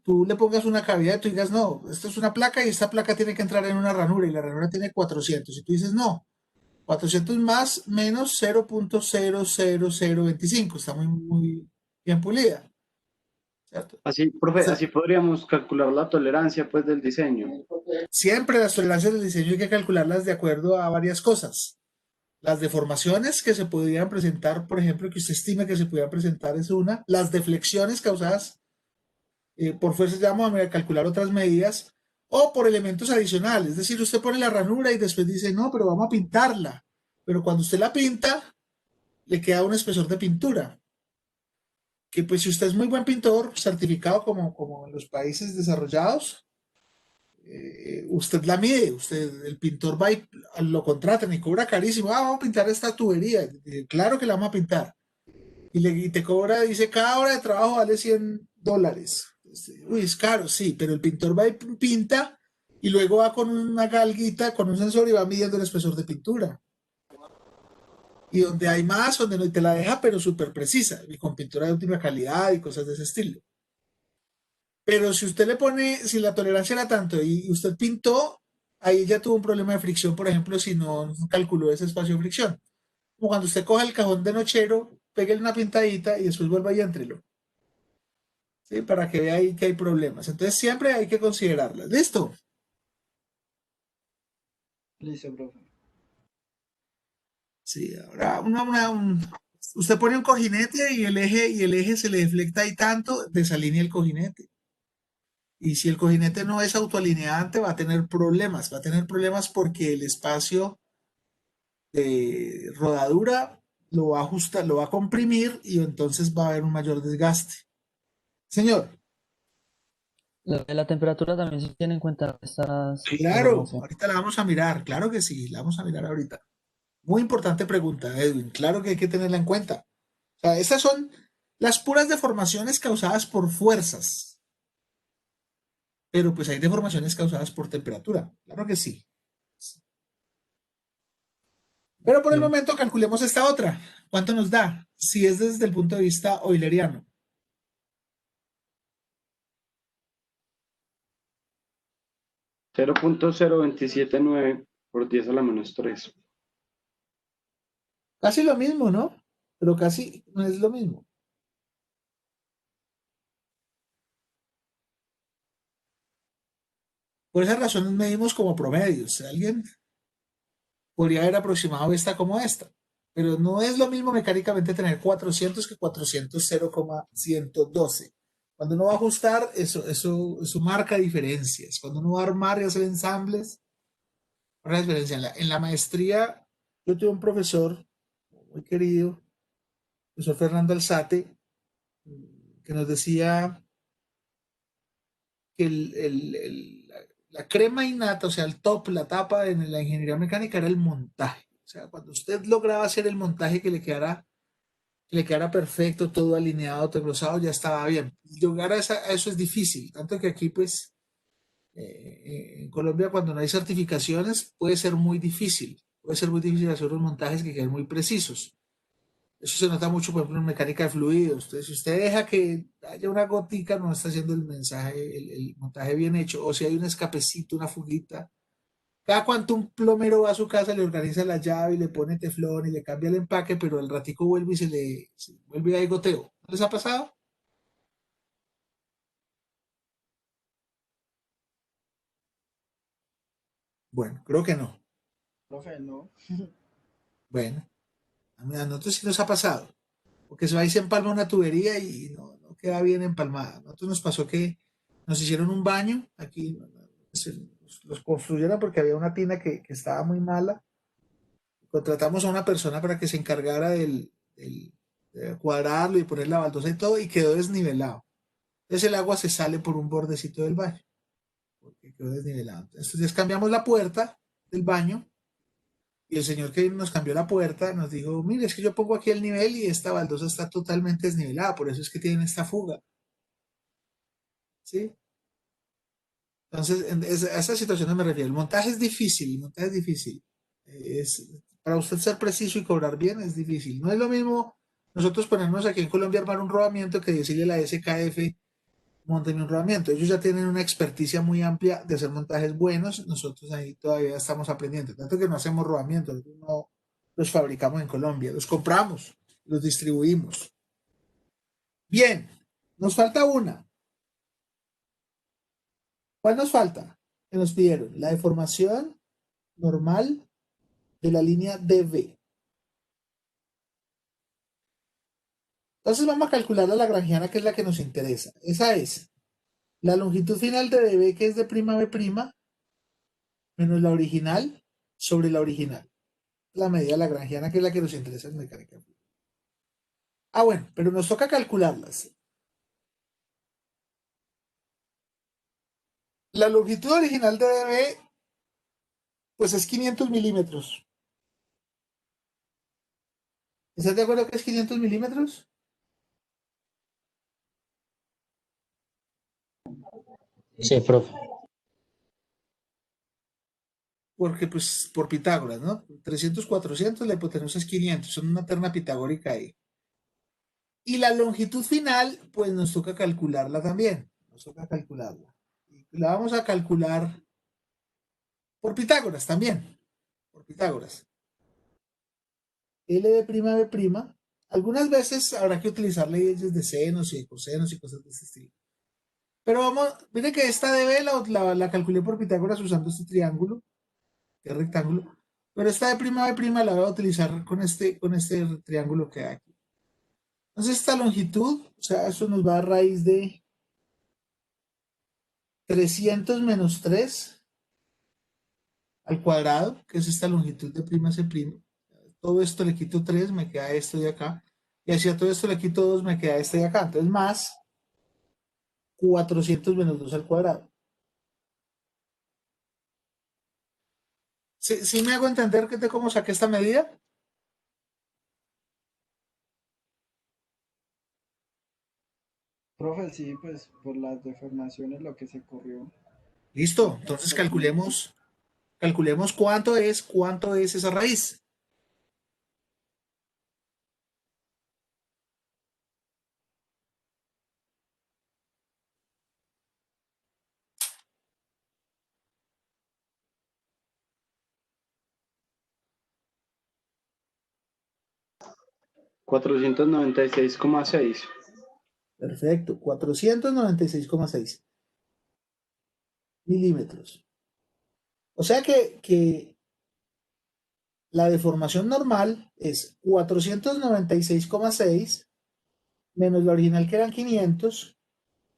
Tú le pongas una cavidad y tú digas, no, esto es una placa y esta placa tiene que entrar en una ranura y la ranura tiene 400. Y tú dices, no, 400 más menos 0.00025, está muy bien pulida, ¿cierto? Así, profe, así podríamos calcular la tolerancia pues del diseño. Siempre las tolerancias del diseño hay que calcularlas de acuerdo a varias cosas. Las deformaciones que se podrían presentar, por ejemplo, que usted estima que se pudieran presentar es una. Las deflexiones causadas por fuerzas, ya vamos a calcular otras medidas. O por elementos adicionales. Es decir, usted pone la ranura y después dice, no, pero vamos a pintarla. Pero cuando usted la pinta, le queda un espesor de pintura. Que pues si usted es muy buen pintor, certificado como en los países desarrollados, usted la mide, el pintor va y lo contratan y cobra carísimo. Ah, vamos a pintar esta tubería. Claro que la vamos a pintar. Y te cobra, dice, cada hora de trabajo vale $100. Uy, es caro, sí, pero el pintor va y pinta y luego va con una galguita, con un sensor y va midiendo el espesor de pintura. Y donde hay más, donde no te la deja, pero súper precisa, y con pintura de última calidad y cosas de ese estilo. Pero si usted le pone, si la tolerancia era tanto y usted pintó, ahí ya tuvo un problema de fricción, por ejemplo, si no calculó ese espacio de fricción. Como cuando usted coja el cajón de nochero, pégale una pintadita y después vuelva y éntrelo. ¿Sí? Para que vea ahí que hay problemas. Entonces siempre hay que considerarlas. ¿Listo? Listo, profe. Sí, ahora usted pone un cojinete y el eje se le deflecta ahí tanto, desalinea el cojinete. Y si el cojinete no es autoalineante, va a tener problemas. Va a tener problemas porque el espacio de rodadura lo va a ajustar, lo va a comprimir y entonces va a haber un mayor desgaste. Señor, Lo de la temperatura también se tiene en cuenta esta claro, información. ahorita la vamos a mirar, claro que sí, la vamos a mirar ahorita. Muy importante pregunta, Edwin, claro que hay que tenerla en cuenta. O sea, estas son las puras deformaciones causadas por fuerzas, pero pues hay deformaciones causadas por temperatura, claro que sí. Pero por el Sí. momento calculemos esta otra. ¿Cuánto nos da? Si es desde el punto de vista euleriano. 0.0279 por 10 a la menos 3. Casi lo mismo, ¿no? Pero casi no es lo mismo. Por esa razón medimos como promedios. Alguien podría haber aproximado esta como esta. Pero no es lo mismo mecánicamente tener 400 que 400 0,112. Cuando uno va a ajustar, eso marca diferencias. Cuando uno va a armar y hacer ensambles, una diferencia. En la maestría, yo tuve un profesor muy querido, el profesor Fernando Alzate, que nos decía que la crema innata, o sea, el top, la tapa en la ingeniería mecánica era el montaje. O sea, cuando usted lograba hacer el montaje que le quedara perfecto, todo alineado, todo engrosado, ya estaba bien. Llegar a eso es difícil, tanto que aquí, pues, en Colombia, cuando no hay certificaciones, puede ser muy difícil. Puede ser muy difícil hacer unos montajes que queden muy precisos. Eso se nota mucho, por ejemplo, en mecánica de fluidos. Entonces, si usted deja que haya una gotica, no está haciendo el mensaje, el montaje bien hecho. O si hay un escapecito, una fuguita. Cada cuanto un plomero va a su casa, le organiza la llave y le pone teflón y le cambia el empaque, pero al ratico vuelve y se vuelve ahí goteo. ¿No les ha pasado? Bueno, creo que no. Profe, no. Bueno, a nosotros sí nos ha pasado. Porque se va y se empalma una tubería y no queda bien empalmada. A nosotros nos pasó que nos hicieron un baño, aquí los construyeron porque había una tina que estaba muy mala. Contratamos a una persona para que se encargara de cuadrarlo y poner la baldosa y todo, y quedó desnivelado. Entonces el agua se sale por un bordecito del baño, porque quedó desnivelado. Entonces cambiamos la puerta del baño y el señor que nos cambió la puerta nos dijo, mire, es que yo pongo aquí el nivel y esta baldosa está totalmente desnivelada, por eso es que tienen esta fuga. ¿Sí? Entonces, a esas situaciones me refiero. El montaje es difícil, el montaje es difícil. Es, para usted ser preciso y cobrar bien es difícil. No es lo mismo nosotros ponernos aquí en Colombia a armar un rodamiento que decirle a la SKF, monten un rodamiento. Ellos ya tienen una experticia muy amplia de hacer montajes buenos. Nosotros ahí todavía estamos aprendiendo. Tanto que no hacemos rodamientos, no los fabricamos en Colombia, los compramos, los distribuimos. Bien, nos falta una. ¿Cuál nos falta? Que nos pidieron la deformación normal de la línea DB. Entonces vamos a calcular la lagrangiana, que es la que nos interesa. Esa es la longitud final de DB, que es de prima B prima, menos la original sobre la original. La medida lagrangiana, que es la que nos interesa en mecánica. Ah, bueno, pero nos toca calcularlas. La longitud original de DB, pues es 500 milímetros. ¿Estás de acuerdo que es 500 milímetros? Sí, profe. Porque pues por Pitágoras, ¿no? 300, 400, la hipotenusa es 500, son una terna pitagórica ahí. Y la longitud final, pues nos toca calcularla también, nos toca calcularla. Y la vamos a calcular por Pitágoras también, por Pitágoras. L de prima B prima, algunas veces habrá que utilizar leyes de senos y de cosenos y cosas de ese estilo. Pero vamos, mire que esta dB la calculé por Pitágoras usando este triángulo, que es rectángulo, pero esta de prima B prima la voy a utilizar con este triángulo que hay aquí. Entonces esta longitud, o sea, eso nos va a dar raíz de 300 menos 3 al cuadrado, que es esta longitud de prima C prima. Todo esto le quito 3, me queda esto de acá. Y hacia todo esto le quito 2, me queda este de acá. Entonces más 400 menos 2 al cuadrado. ¿Sí me hago entender de cómo saqué esta medida? Profe, sí, pues por las deformaciones lo que se corrió. Listo. Entonces calculemos cuánto es esa raíz. $496,6. Perfecto. 496,6 milímetros. O sea que la deformación normal es 496,6 menos la original que eran 500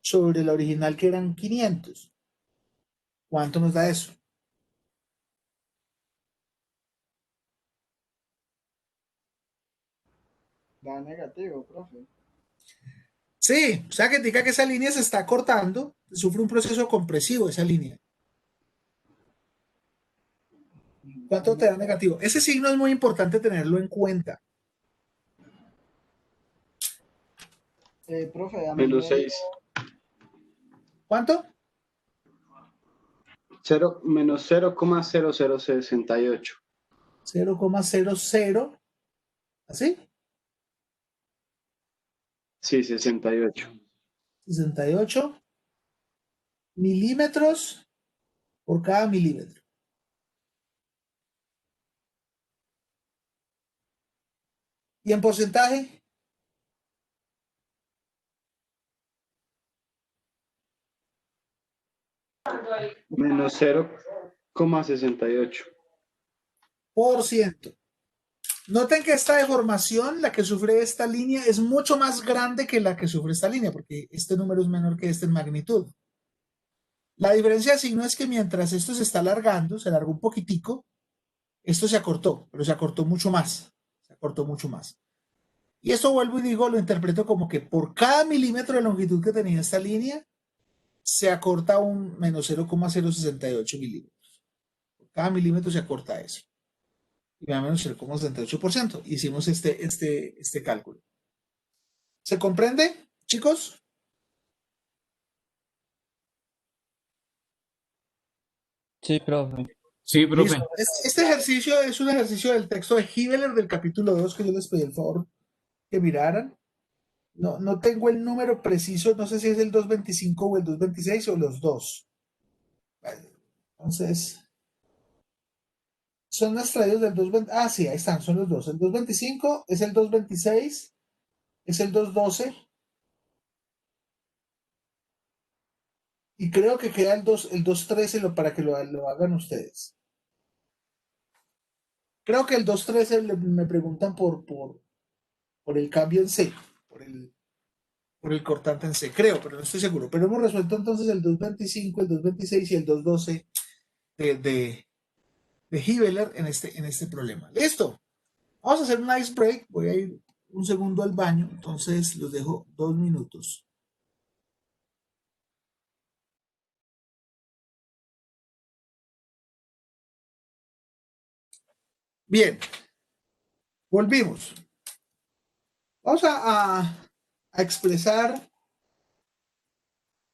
sobre la original que eran 500. ¿Cuánto nos da eso? Da negativo, profe. Sí, o sea que indica que esa línea se está cortando, sufre un proceso compresivo esa línea. ¿Cuánto te da negativo? Ese signo es muy importante tenerlo en cuenta. Profe, a mí Menos 6. ¿Cuánto? Menos 0,0068. 0,00. ¿Así? Sí, 68. 68 milímetros por cada milímetro. ¿Y en porcentaje? Menos 0,68. Por ciento. Noten que esta deformación, la que sufre esta línea, es mucho más grande que la que sufre esta línea, porque este número es menor que este en magnitud. La diferencia de signo es que mientras esto se está alargando, se alargó un poquitico, esto se acortó, pero se acortó mucho más. Se acortó mucho más. Y esto vuelvo y digo, lo interpreto como que por cada milímetro de longitud que tenía esta línea, se acorta un menos 0,068 milímetros. Por cada milímetro se acorta eso. Y me da menos 0,78%. Hicimos este cálculo. ¿Se comprende, chicos? Sí, profe. Sí, profe. Listo. Este ejercicio es un ejercicio del texto de Hibeler del capítulo 2 que yo les pedí el favor que miraran. No tengo el número preciso, no sé si es el 225 o el 226 o los dos. Vale. Entonces, son extraídos del 220. Ah, sí, ahí están, son los dos. El 225 es el 226, es el 212. Y creo que queda el 213 para que lo hagan ustedes. Creo que el 213 me preguntan por el cambio en C, por el cortante en C, creo, pero no estoy seguro. Pero hemos resuelto entonces el 225, el 226 y el 212 de Hibeler en este problema. Listo. Vamos a hacer un ice break. Voy a ir un segundo al baño, entonces los dejo 2 minutos. Bien, volvimos. Vamos a expresar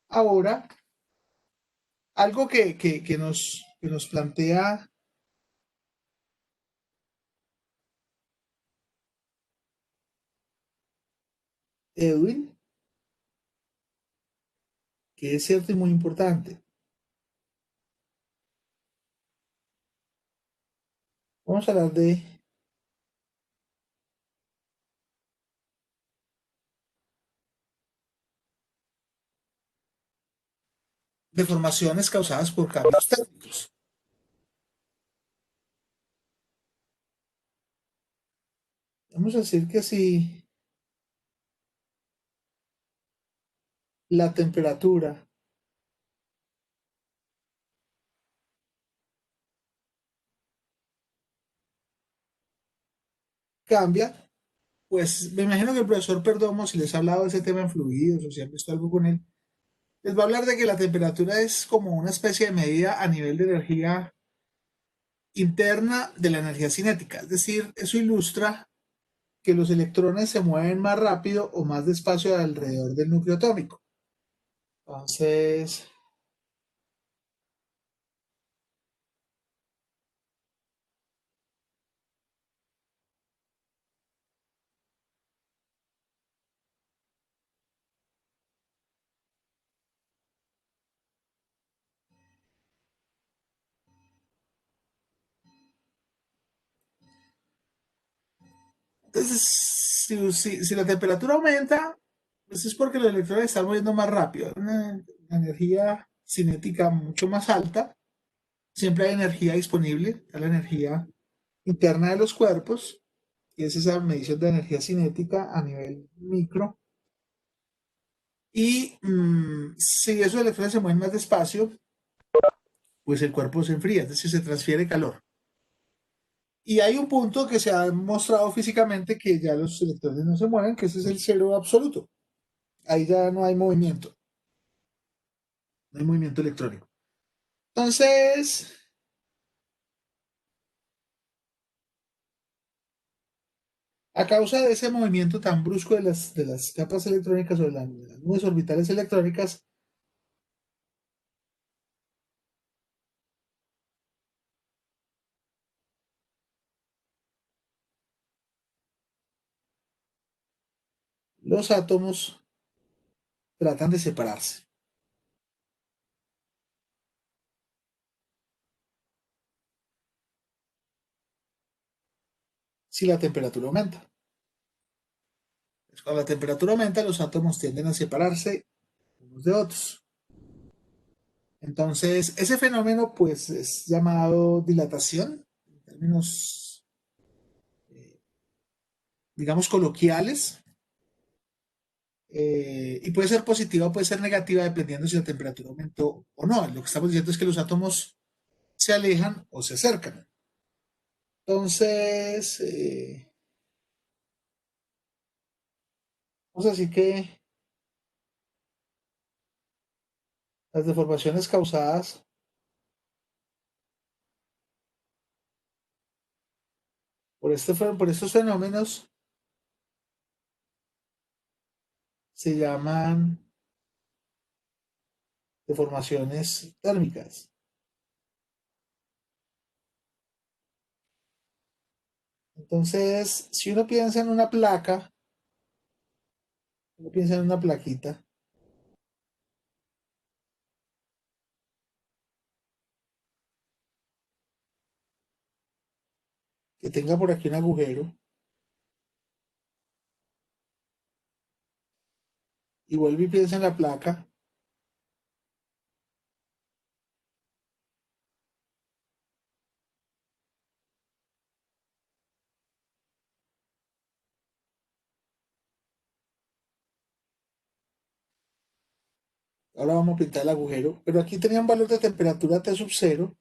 ahora algo que nos plantea Edwin, que es cierto y muy importante. Vamos a hablar de deformaciones causadas por cambios térmicos. Vamos a decir que si la temperatura cambia, pues me imagino que el profesor Perdomo, si les ha hablado de ese tema en fluidos o si han visto algo con él, les va a hablar de que la temperatura es como una especie de medida a nivel de energía interna de la energía cinética. Es decir, eso ilustra que los electrones se mueven más rápido o más despacio alrededor del núcleo atómico. Entonces, si la temperatura aumenta, pues es porque los electrones están moviendo más rápido. Una energía cinética mucho más alta. Siempre hay energía disponible, está la energía interna de los cuerpos, y es esa medición de energía cinética a nivel micro. Y si esos electrones se mueven más despacio, pues el cuerpo se enfría, es decir, se transfiere calor. Y hay un punto que se ha mostrado físicamente que ya los electrones no se mueven, que ese es el cero absoluto. Ahí ya no hay movimiento electrónico. Entonces, a causa de ese movimiento tan brusco de las capas electrónicas o de las nubes orbitales electrónicas, los átomos tratan de separarse si la temperatura aumenta. Cuando la temperatura aumenta, los átomos tienden a separarse unos de otros. Entonces, ese fenómeno pues es llamado dilatación, en términos, digamos, coloquiales, y puede ser positiva o puede ser negativa dependiendo si la temperatura aumentó o no. Lo que estamos diciendo es que los átomos se alejan o se acercan. Entonces, vamos a decir que las deformaciones causadas por estos fenómenos se llaman deformaciones térmicas. Entonces, si uno piensa en una placa, uno piensa en una plaquita, que tenga por aquí un agujero, y vuelve y piensa en la placa, ahora vamos a pintar el agujero, pero aquí tenía un valor de temperatura T sub 0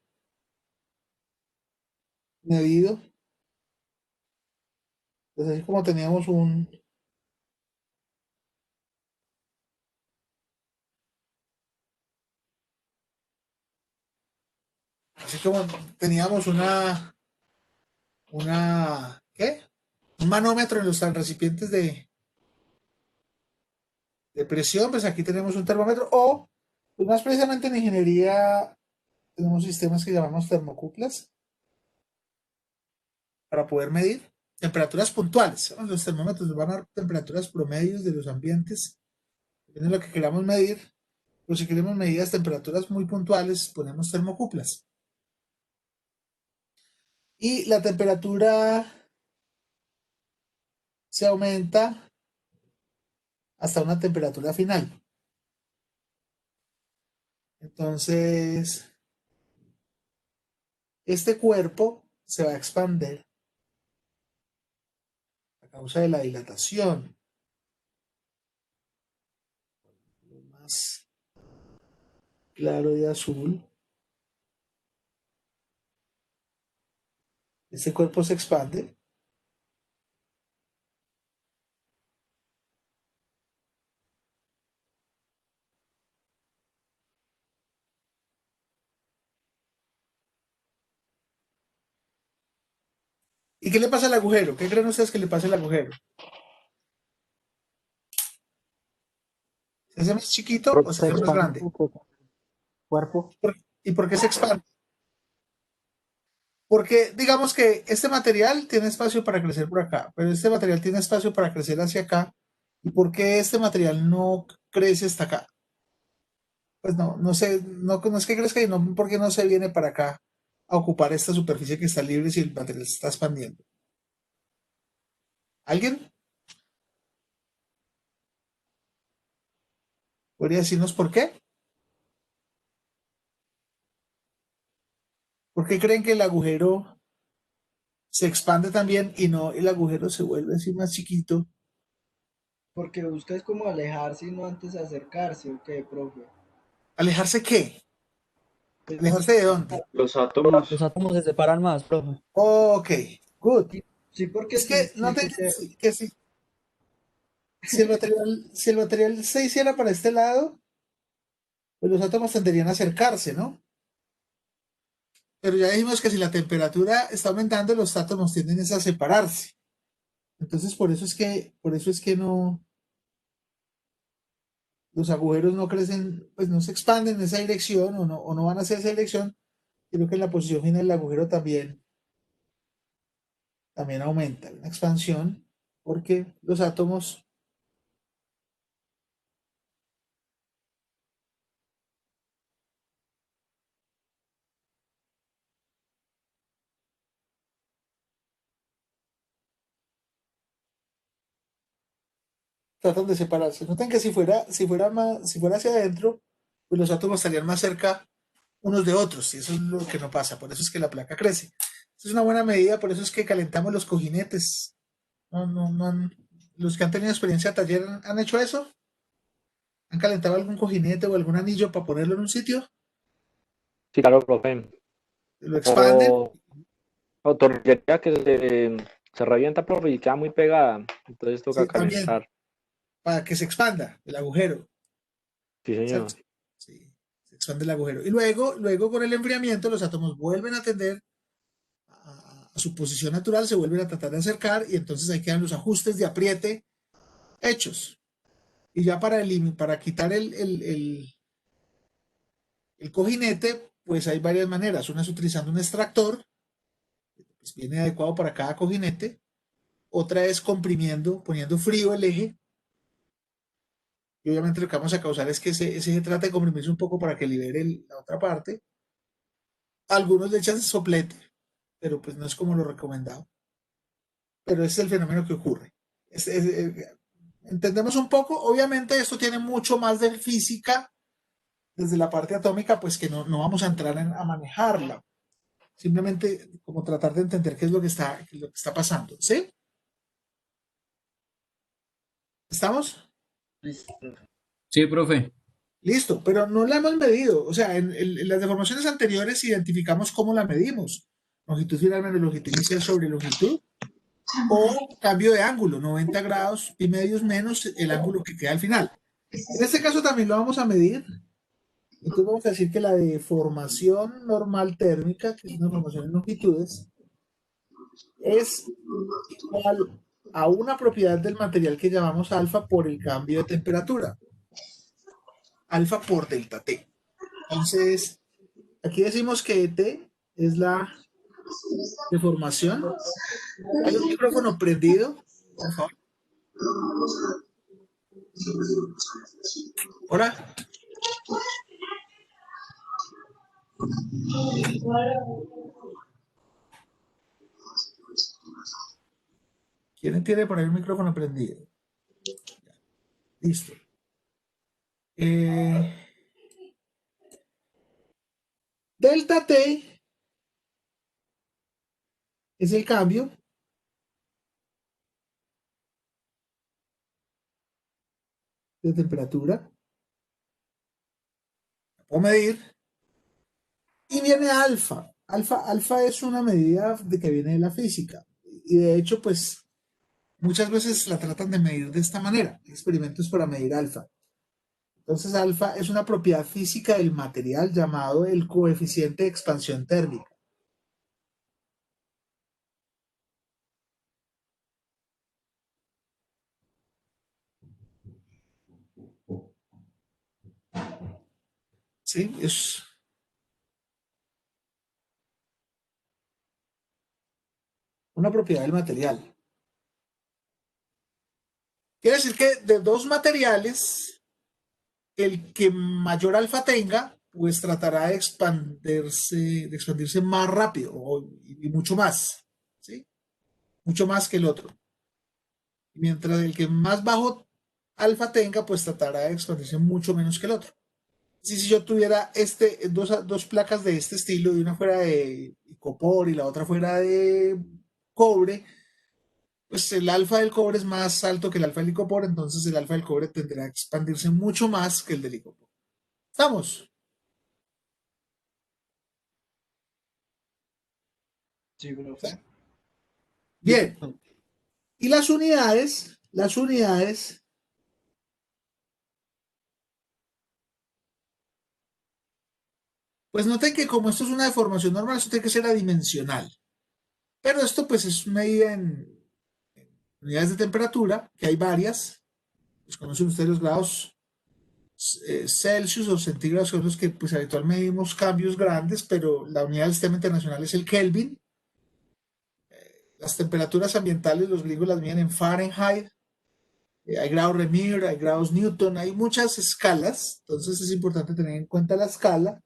medido. Entonces, así como teníamos así como teníamos ¿qué? Un manómetro en los recipientes de presión, pues aquí tenemos un termómetro, o pues más precisamente en ingeniería tenemos sistemas que llamamos termocuplas para poder medir temperaturas puntuales. Los termómetros van a dar temperaturas promedios de los ambientes, depende de lo que queramos medir, pero si queremos medir las temperaturas muy puntuales, ponemos termocuplas. Y la temperatura se aumenta hasta una temperatura final. Entonces, este cuerpo se va a expandir a causa de la dilatación. Lo más claro de azul. Este cuerpo se expande. ¿Y qué le pasa al agujero? ¿Qué creen ustedes que le pasa al agujero? ¿Se hace más chiquito o se Se hace más expande un grande? poco el cuerpo. ¿Y por qué se expande? Porque digamos que este material tiene espacio para crecer por acá, pero este material tiene espacio para crecer hacia acá. ¿Y por qué este material no crece hasta acá? Pues no, no sé, no es que crezca y no porque no se viene para acá a ocupar esta superficie que está libre si el material se está expandiendo. ¿Alguien podría decirnos por qué? ¿Por qué creen que el agujero se expande también y no el agujero se vuelve así más chiquito? Porque busca es como alejarse y no antes acercarse, ¿o qué, profe? ¿Alejarse qué? Pues, ¿Alejarse de dónde? Los átomos. Los átomos se separan más, profe. Ok, good. sí, sí, porque Es que si noten se... que si el material se hiciera para este lado, pues los átomos tenderían a acercarse, ¿no? Pero ya dijimos que si la temperatura está aumentando, los átomos tienden a separarse. Entonces, por eso es que no, los agujeros no crecen, pues no se expanden en esa dirección o no van hacia esa dirección, sino que en la posición final del agujero también aumenta, una expansión, porque los átomos tratan de separarse. Noten que si fuera hacia adentro, pues los átomos estarían más cerca unos de otros, y eso es lo que no pasa, por eso es que la placa crece. Esta es una buena medida, por eso es que calentamos los cojinetes. Los que han tenido experiencia de taller han hecho eso. ¿Han calentado algún cojinete o algún anillo para ponerlo en un sitio? Sí, claro, profe. Lo expanden, O, o tortillería que se revienta, profe, y queda muy pegada. Entonces toca sí, también, calentar. para que se expanda el agujero, Sí, ¿cierto? señor. Sí, se expande el agujero. Y luego con el enfriamiento, los átomos vuelven a tender a su posición natural, se vuelven a tratar de acercar y entonces ahí quedan los ajustes de apriete hechos. Y ya para quitar el cojinete, pues hay varias maneras. Una es utilizando un extractor, pues viene adecuado para cada cojinete. Otra es comprimiendo, poniendo frío el eje. Y obviamente lo que vamos a causar es que ese eje trate de comprimirse un poco para que libere la otra parte. Algunos le echan soplete, pero pues no es como lo recomendado. Pero ese es el fenómeno que ocurre. Entendemos un poco, obviamente esto tiene mucho más de física desde la parte atómica, pues que no vamos a entrar a manejarla. Simplemente como tratar de entender qué es lo que está pasando. ¿Sí? ¿Estamos? Listo. Sí, profe. Listo, pero no la hemos medido. O sea, en las deformaciones anteriores identificamos cómo la medimos. Longitud final menos longitud inicial sobre longitud. O cambio de ángulo, 90 grados y medios menos el ángulo que queda al final. En este caso también lo vamos a medir. Entonces vamos a decir que la deformación normal térmica, que es una deformación en longitudes, es igual a una propiedad del material que llamamos alfa por el cambio de temperatura. Alfa por delta T. Entonces, aquí decimos que T es la deformación. Hay un micrófono prendido, por favor. Hola. ¿Quién tiene por ahí el micrófono prendido? Listo. Delta T es el cambio de temperatura. La puedo medir. Y viene alfa. Alfa es una medida de que viene de la física. Y de hecho, pues, muchas veces la tratan de medir de esta manera. Experimentos para medir alfa. Entonces, alfa es una propiedad física del material llamado el coeficiente de expansión térmica. ¿Sí? Es una propiedad del material. Quiere decir que de dos materiales, el que mayor alfa tenga, pues tratará de expandirse más rápido y mucho más, ¿sí? Mucho más que el otro. Mientras el que más bajo alfa tenga, pues tratará de expandirse mucho menos que el otro. Si yo tuviera dos placas de este estilo, y una fuera de copor y la otra fuera de cobre, pues el alfa del cobre es más alto que el alfa del icopor, entonces el alfa del cobre tendrá que expandirse mucho más que el del icopor. ¿Estamos? Sí, profe. Bien. Y las unidades, pues noten que como esto es una deformación normal, esto tiene que ser adimensional. Pero esto pues es medida en unidades de temperatura, que hay varias. Pues conocen ustedes los grados Celsius o centígrados, son los que pues habitualmente medimos cambios grandes, pero la unidad del sistema internacional es el Kelvin. Las temperaturas ambientales, los gringos las miden en Fahrenheit. Hay grados Remir, hay grados Newton, hay muchas escalas, entonces es importante tener en cuenta la escala.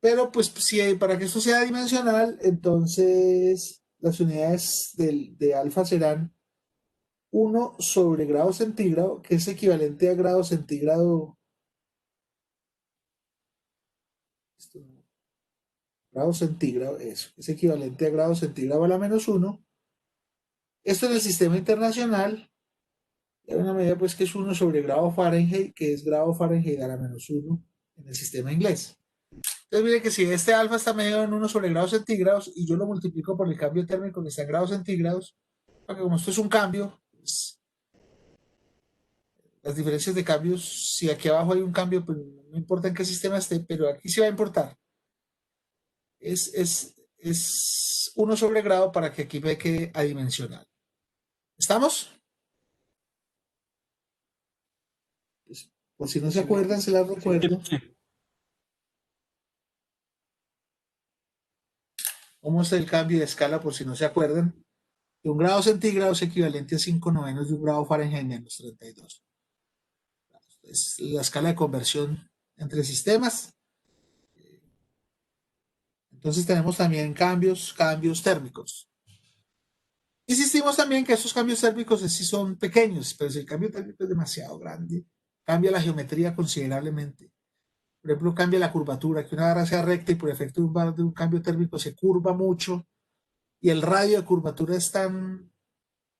Pero pues si para que esto sea dimensional, entonces las unidades de alfa serán 1 sobre grado centígrado, que es equivalente a grado centígrado. Grado centígrado, eso, es equivalente a grado centígrado a la -1. Esto en el sistema internacional, hay una medida pues que es 1 sobre grado Fahrenheit, que es grado Fahrenheit a la -1 en el sistema inglés. Entonces mire que si este alfa está medido en 1 sobre grados centígrados y yo lo multiplico por el cambio térmico que está en grados centígrados, porque como esto es un cambio, pues, las diferencias de cambios, si aquí abajo hay un cambio, pues no importa en qué sistema esté, pero aquí sí va a importar. Es 1 sobre grado para que aquí me quede adimensional. ¿Estamos? Pues, por si no se acuerdan, se las recuerdo. ¿Cómo Hagamos el cambio de escala por si no se acuerdan. De 1 grado centígrado es equivalente a 5/9 de 1 grado Fahrenheit menos 32. Es la escala de conversión entre sistemas. Entonces tenemos también cambios térmicos. Insistimos también que esos cambios térmicos sí son pequeños, pero si el cambio térmico es demasiado grande, cambia la geometría considerablemente. Por ejemplo, cambia la curvatura, que una barra sea recta y por efecto de un cambio térmico se curva mucho y el radio de curvatura es tan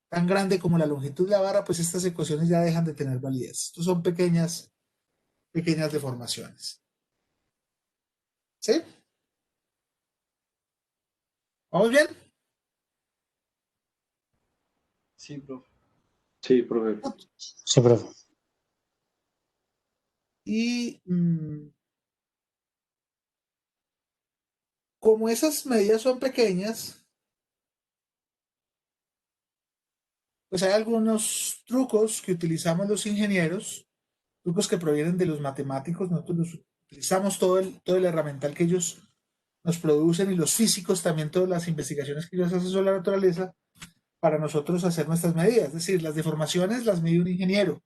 grande como la longitud de la barra, pues estas ecuaciones ya dejan de tener validez. Estos son pequeñas deformaciones. ¿Sí? ¿Vamos bien? Sí, profe. Sí, profe. Sí, profe. Y como esas medidas son pequeñas, pues hay algunos trucos que utilizamos los ingenieros, trucos que provienen de los matemáticos. Nosotros utilizamos todo el herramental que ellos nos producen y los físicos también, todas las investigaciones que ellos hacen sobre la naturaleza para nosotros hacer nuestras medidas. Es decir, las deformaciones las mide un ingeniero.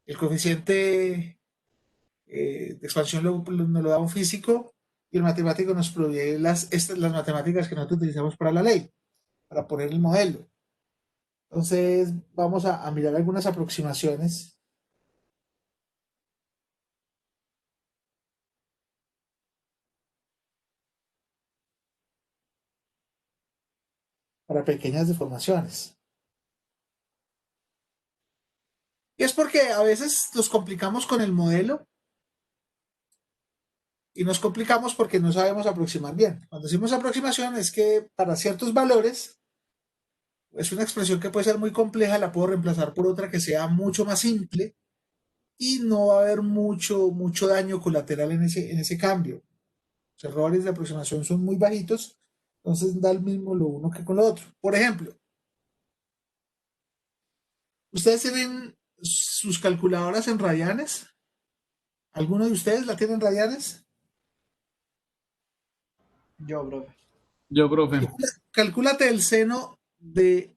El coeficiente de expansión nos lo da un físico y el matemático nos provee las matemáticas que nosotros utilizamos para la ley, para poner el modelo. Entonces vamos a mirar algunas aproximaciones para pequeñas deformaciones. Y es porque a veces nos complicamos con el modelo y nos complicamos porque no sabemos aproximar bien. Cuando decimos aproximación es que para ciertos valores es una expresión que puede ser muy compleja, la puedo reemplazar por otra que sea mucho más simple y no va a haber mucho daño colateral en ese cambio. Los errores de aproximación son muy bajitos, entonces da el mismo lo uno que con lo otro. Por ejemplo, ¿ustedes tienen sus calculadoras en radianes? ¿Alguno de ustedes la tienen en radianes? Yo, profe. Yo, profe. Calcúlate el seno de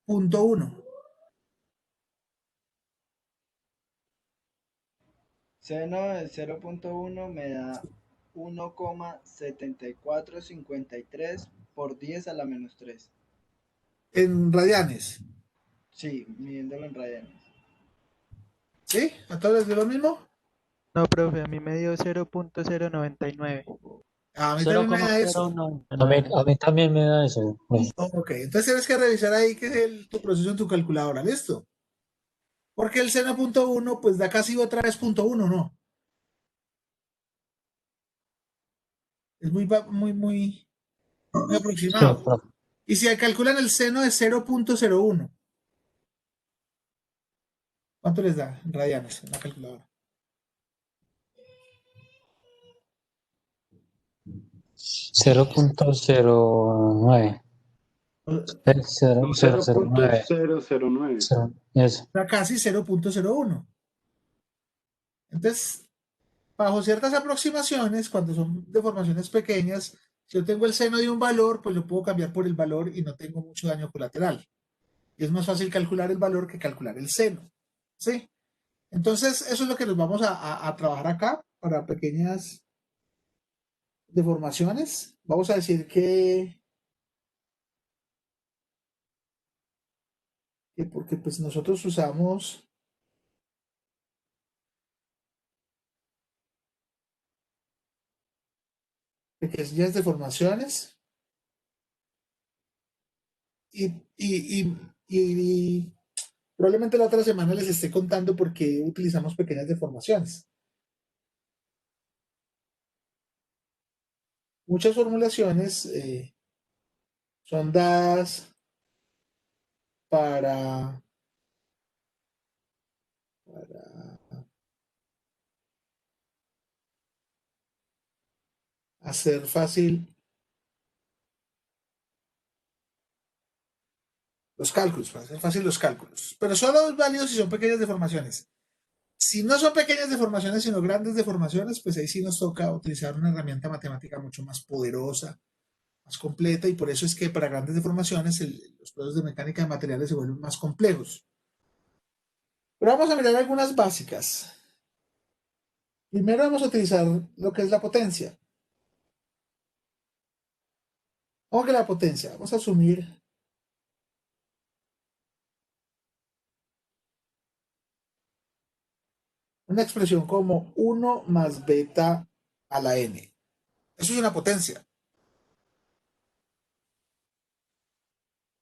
0.1. Seno de 0.1 me da 1,7453 por 10 a la menos 3. En radianes. Sí, midiéndolo en radianes. ¿Sí? ¿A todos les dio lo mismo? No, profe, a mí me dio 0.099. A mí también me da eso. 0,099. A mí también me da eso. Ok, entonces tienes que revisar ahí qué es tu proceso en tu calculadora, ¿listo? Porque el seno punto 1 pues da casi otra vez punto 1, ¿no? Es muy Sí, aproximado. profe. Y si calculan el seno de 0.01, ¿cuánto les da en radianes en la calculadora? 0.09. No, 0.009. 0.009. Eso. Da casi 0.01. Entonces, bajo ciertas aproximaciones, cuando son deformaciones pequeñas, si yo tengo el seno de un valor, pues lo puedo cambiar por el valor y no tengo mucho daño colateral. Y es más fácil calcular el valor que calcular el seno. ¿Sí? Entonces, eso es lo que nos vamos a trabajar acá para pequeñas deformaciones. Vamos a decir que porque pues nosotros usamos pequeñas deformaciones y probablemente la otra semana les esté contando por qué utilizamos pequeñas deformaciones. Muchas formulaciones son dadas para hacer fácil los cálculos, para hacer fácil los cálculos. Pero solo es válido si son pequeñas deformaciones. Si no son pequeñas deformaciones, sino grandes deformaciones, pues ahí sí nos toca utilizar una herramienta matemática mucho más poderosa, más completa, y por eso es que para grandes deformaciones los procesos de mecánica de materiales se vuelven más complejos. Pero vamos a mirar algunas básicas. Primero vamos a utilizar lo que es la potencia. ¿Cómo que la potencia? Vamos a asumir una expresión como 1 más beta a la n. Eso es una potencia.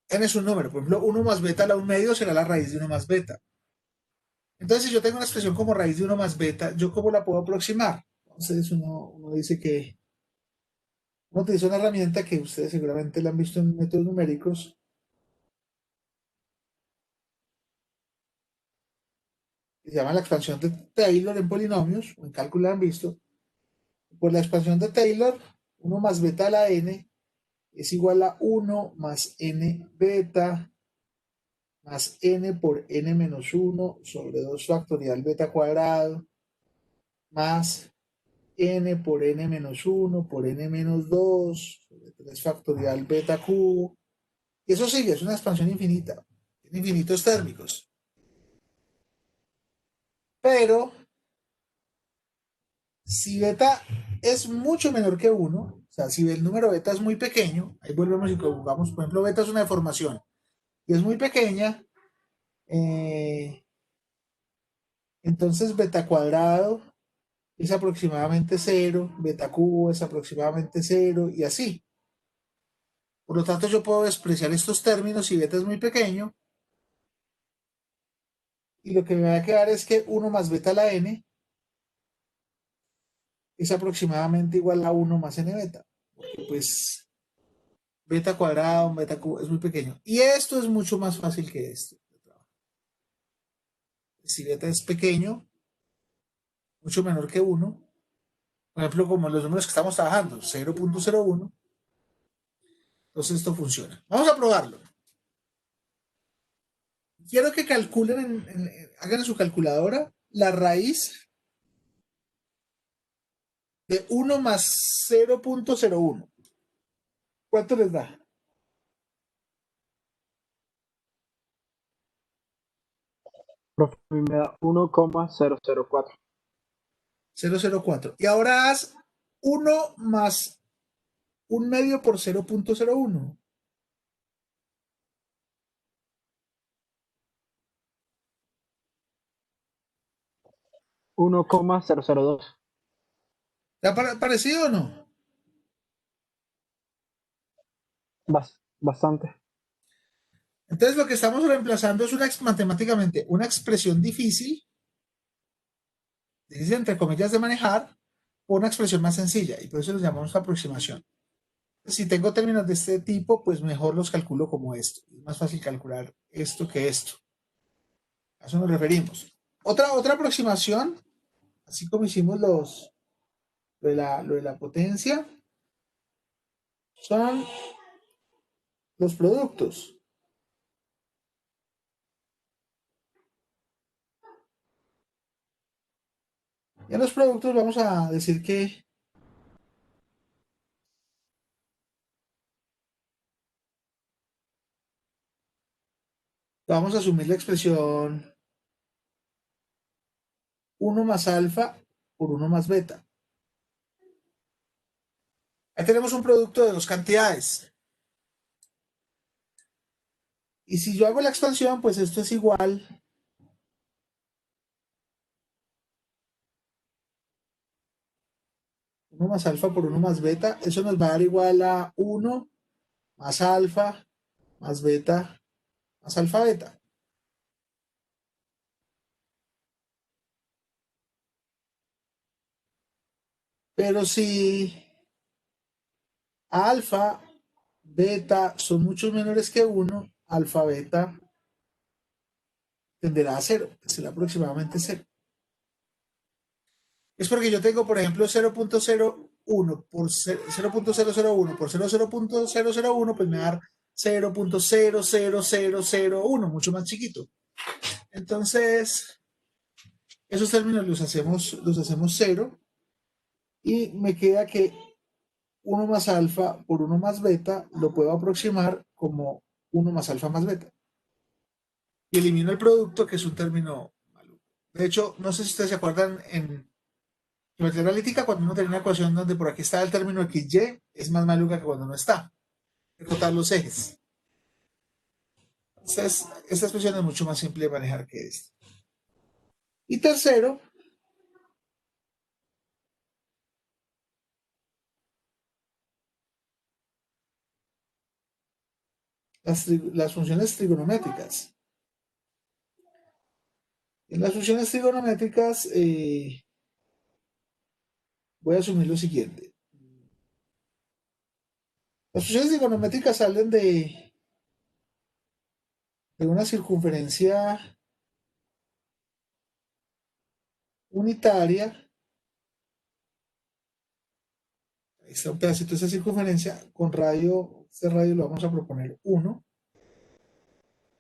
N es un número. Por ejemplo, 1 más beta a la 1/2 será la raíz de 1 más beta. Entonces, si yo tengo una expresión como raíz de 1 más beta, ¿yo cómo la puedo aproximar? Entonces, uno dice que uno utiliza una herramienta que ustedes seguramente la han visto en métodos numéricos, que se llama la expansión de Taylor en polinomios, o en cálculo la han visto. Por la expansión de Taylor, 1 más beta a la n es igual a 1 más n beta más n por n menos 1 sobre 2 factorial beta cuadrado más n por n menos 1 por n menos 2 sobre 3 factorial beta cubo. Y eso sigue, es una expansión infinita, tiene infinitos térmicos. Pero si beta es mucho menor que 1, o sea, si el número beta es muy pequeño, ahí volvemos y jugamos, por ejemplo, beta es una deformación y es muy pequeña, entonces beta cuadrado es aproximadamente 0, beta cubo es aproximadamente 0 y así. Por lo tanto, yo puedo despreciar estos términos si beta es muy pequeño, y lo que me va a quedar es que 1 más beta a la n es aproximadamente igual a 1 más n beta, porque pues beta cuadrado, beta cubo es muy pequeño. Y esto es mucho más fácil que esto. Si beta es pequeño, mucho menor que 1, por ejemplo, como los números que estamos trabajando, 0.01, entonces esto funciona. Vamos a probarlo. Quiero que calculen, hagan en su calculadora la raíz de 1 más 0.01. ¿Cuánto les da? Profe, a mí me da 1,004. 0.04. Y ahora haz 1 más 1/2 por 0.01. 1,002. ¿Te ha parecido o no? Bastante. Entonces lo que estamos reemplazando es matemáticamente una expresión difícil entre comillas de manejar, por una expresión más sencilla, y por eso lo llamamos aproximación. Si tengo términos de este tipo, pues mejor los calculo como esto. Es más fácil calcular esto que esto. A eso nos referimos. Otra aproximación, así como hicimos lo de la potencia, son los productos. Y en los productos vamos a decir que vamos a asumir la expresión 1 más alfa por 1 más beta. Ahí tenemos un producto de dos cantidades. Y si yo hago la expansión, pues esto es igual a 1 más alfa por 1 más beta. Eso nos va a dar igual a 1 más alfa más beta más alfa beta. Pero si alfa, beta son mucho menores que 1, alfa, beta tenderá a 0, será aproximadamente 0. Es porque yo tengo, por ejemplo, 0.01 por 0.001 por 0.001, pues me va a dar 0.00001, mucho más chiquito. Entonces, esos términos los hacemos 0 y me queda que 1 más alfa por 1 más beta lo puedo aproximar como 1 más alfa más beta. Y elimino el producto, que es un término maluco. De hecho, no sé si ustedes se acuerdan en geometría analítica, cuando uno tiene una ecuación donde por aquí está el término XY, es más maluca que cuando no está. Hay que rotar los ejes. Entonces, esta expresión es mucho más simple de manejar que esta. Y tercero, las funciones trigonométricas. En las funciones trigonométricas voy a asumir lo siguiente. Las funciones trigonométricas salen de una circunferencia unitaria. Ahí está un pedacito de esa circunferencia con radio. Este radio lo vamos a proponer 1.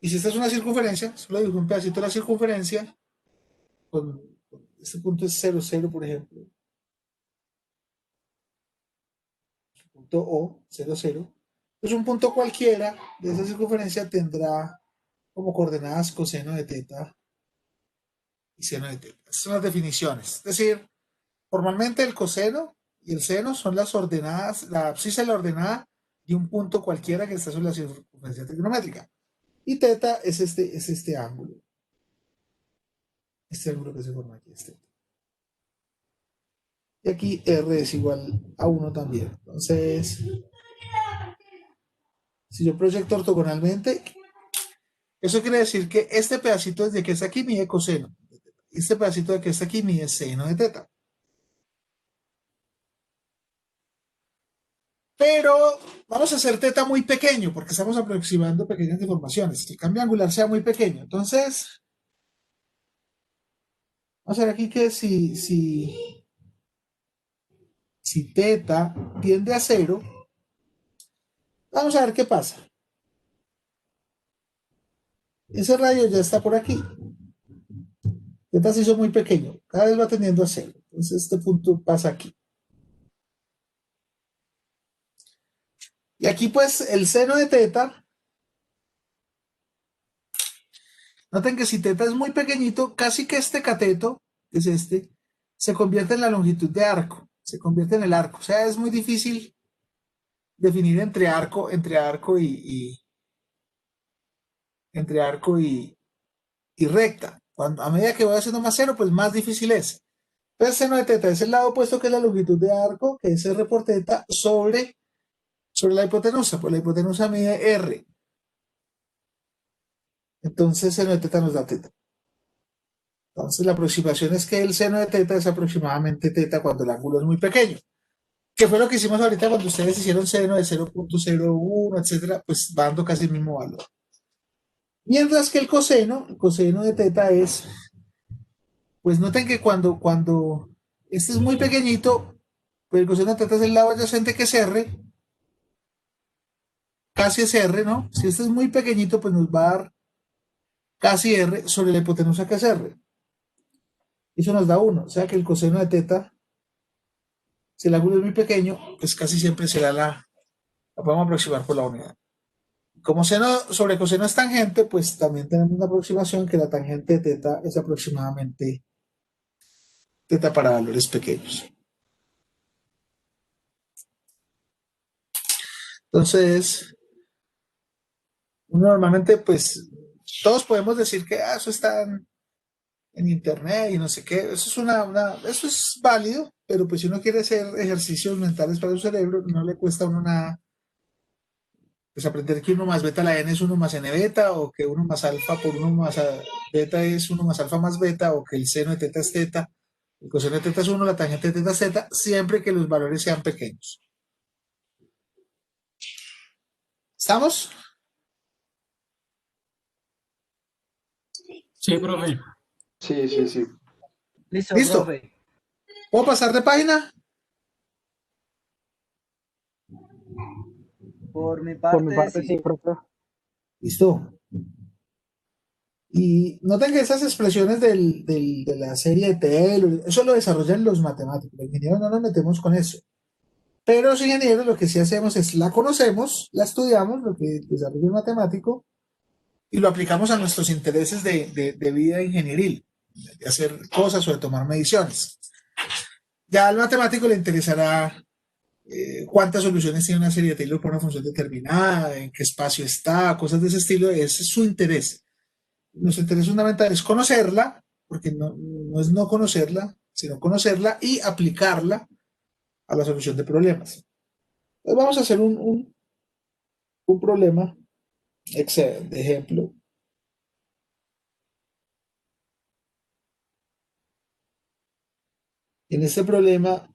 Y si esta es una circunferencia, solo dibujo un pedacito de la circunferencia. Este punto es 0, 0, por ejemplo. Punto O, 0, 0. Entonces un punto cualquiera de esa circunferencia tendrá como coordenadas coseno de teta y seno de teta. Estas son las definiciones. Es decir, formalmente el coseno y el seno son las ordenadas, la abscisa es la ordenada de un punto cualquiera que está sobre la circunferencia trigonométrica. Y teta es este ángulo. Este ángulo que se forma aquí es teta. Y aquí R es igual a 1 también. Entonces, si yo proyecto ortogonalmente, eso quiere decir que este pedacito desde que está aquí mide coseno. Este pedacito de que está aquí mide seno de teta. Pero vamos a hacer teta muy pequeño porque estamos aproximando pequeñas deformaciones. Que el cambio angular sea muy pequeño. Entonces, vamos a ver aquí que si teta tiende a 0, vamos a ver qué pasa. Ese radio ya está por aquí. Teta se hizo muy pequeño. Cada vez va tendiendo a 0. Entonces este punto pasa aquí. Y aquí pues el seno de teta, noten que si teta es muy pequeñito, casi que este cateto, que es este, se convierte en la longitud de arco, se convierte en el arco. O sea, es muy difícil definir entre arco y recta. A medida que voy haciendo más cero, pues más difícil es. Entonces, seno de teta es el lado opuesto, que es la longitud de arco, que es R por teta, sobre la hipotenusa. Pues la hipotenusa mide R. Entonces, seno de teta nos da teta. Entonces, la aproximación es que el seno de teta es aproximadamente teta cuando el ángulo es muy pequeño. Que fue lo que hicimos ahorita cuando ustedes hicieron seno de 0.01, etcétera, pues va dando casi el mismo valor. Mientras que el coseno de teta es, pues noten que cuando este es muy pequeñito, pues el coseno de teta es el lado adyacente, que es R, casi es R, ¿no? Si este es muy pequeñito, pues nos va a dar casi R sobre la hipotenusa, que es R. Eso nos da 1, o sea que el coseno de teta, si el ángulo es muy pequeño, pues casi siempre será la podemos aproximar por la unidad. Como seno sobre coseno es tangente, pues también tenemos una aproximación que la tangente de teta es aproximadamente teta para valores pequeños. Entonces, normalmente, pues, todos podemos decir que eso está en internet y no sé qué. Eso es eso es válido, pero pues si uno quiere hacer ejercicios mentales para su cerebro, no le cuesta a uno nada. Pues aprender que 1 más beta la n es 1 más n beta, o que 1 más alfa por 1 más beta es 1 más alfa más beta, o que el seno de teta es teta, el coseno de teta es 1, la tangente de teta es teta, siempre que los valores sean pequeños. ¿Estamos? Sí, profe. Sí, sí, sí. Listo, ¿Listo? profe. ¿Puedo pasar de página? Por mi Por mi parte, parte, sí. sí, profe. Listo. Y noten que esas expresiones de la serie de Taylor, eso lo desarrollan los matemáticos. Los ingenieros no nos metemos con eso. Pero los ingenieros lo que sí hacemos es la conocemos, la estudiamos, lo que desarrollo el matemático, y lo aplicamos a nuestros intereses de vida ingenieril, de hacer cosas o de tomar mediciones. Ya al matemático le interesará cuántas soluciones tiene una serie de Taylor por una función determinada, en qué espacio está, cosas de ese estilo, ese es su interés. Nuestro interés fundamental es conocerla, porque no es no conocerla, sino conocerla y aplicarla a la solución de problemas. Entonces vamos a hacer un problema Excel, de ejemplo. En este problema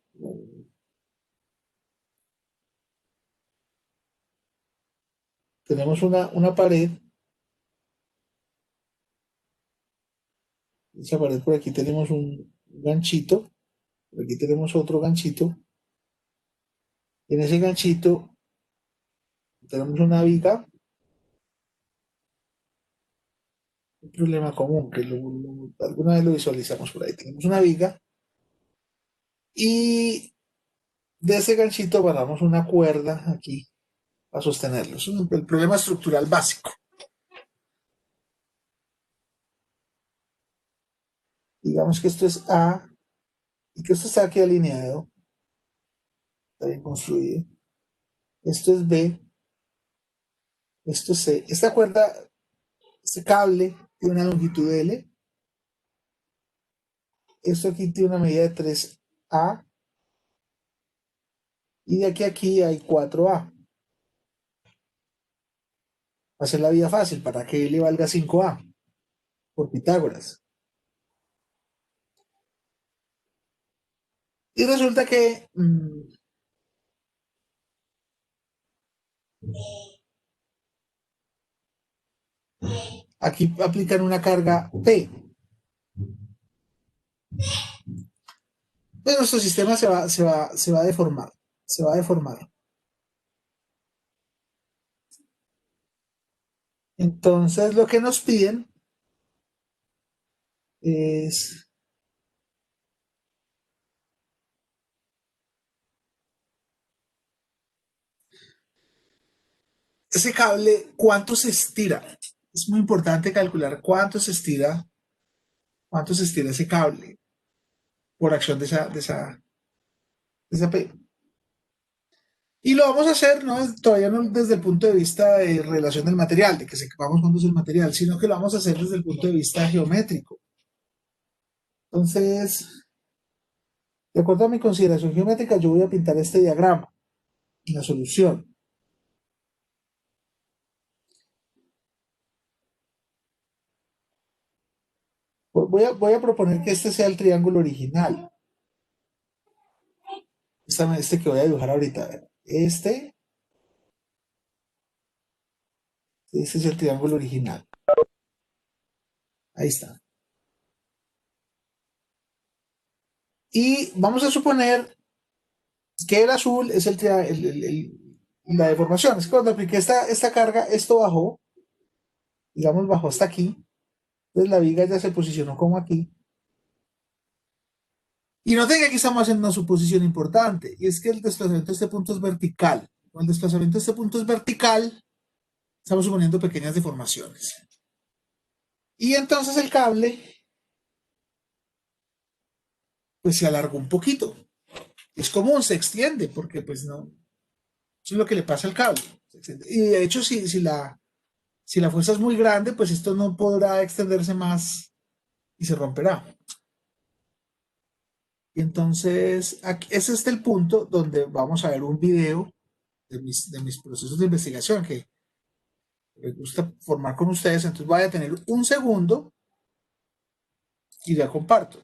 tenemos una pared. Esa pared por aquí tenemos un ganchito. Por aquí tenemos otro ganchito. En ese ganchito tenemos una viga. Un problema común que alguna vez lo visualizamos por ahí. Tenemos una viga y de ese ganchito paramos una cuerda aquí para sostenerlo. Es el problema estructural básico. Digamos que esto es A y que esto está aquí alineado, está bien construido. Esto es B, esto es C. Esta cuerda, este cable tiene una longitud L. Esto aquí tiene una medida de 3A y de aquí a aquí hay 4A. Va a ser la vida fácil para que L valga 5A por Pitágoras. Y resulta que aquí aplican una carga P. Pues nuestro sistema se va a deformar. Se va a deformar. Entonces lo que nos piden es ese cable, ¿cuánto se estira? Es muy importante calcular cuánto se estira ese cable por acción de esa P. Y lo vamos a hacer, ¿no? Todavía no desde el punto de vista de relación del material, de que sepamos cuánto es el material, sino que lo vamos a hacer desde el punto de vista geométrico. Entonces, de acuerdo a mi consideración geométrica, yo voy a pintar este diagrama y la solución. Voy a proponer que este sea el triángulo original. Este que voy a dibujar ahorita. Este es el triángulo original. Ahí está. Y vamos a suponer que el azul es la deformación. Es que cuando apliqué esta carga, esto bajó, digamos, bajó hasta aquí. Entonces la viga ya se posicionó como aquí. Y noten que aquí estamos haciendo una suposición importante, y es que el desplazamiento de este punto es vertical. Cuando el desplazamiento de este punto es vertical, estamos suponiendo pequeñas deformaciones. Y entonces el cable, pues se alargó un poquito. Es común, se extiende, porque pues no, eso es lo que le pasa al cable. Y de hecho, si la fuerza es muy grande, pues esto no podrá extenderse más y se romperá. Y entonces, ese es el punto donde vamos a ver un video de mis procesos de investigación que me gusta formar con ustedes. Entonces voy a tener un segundo y ya comparto.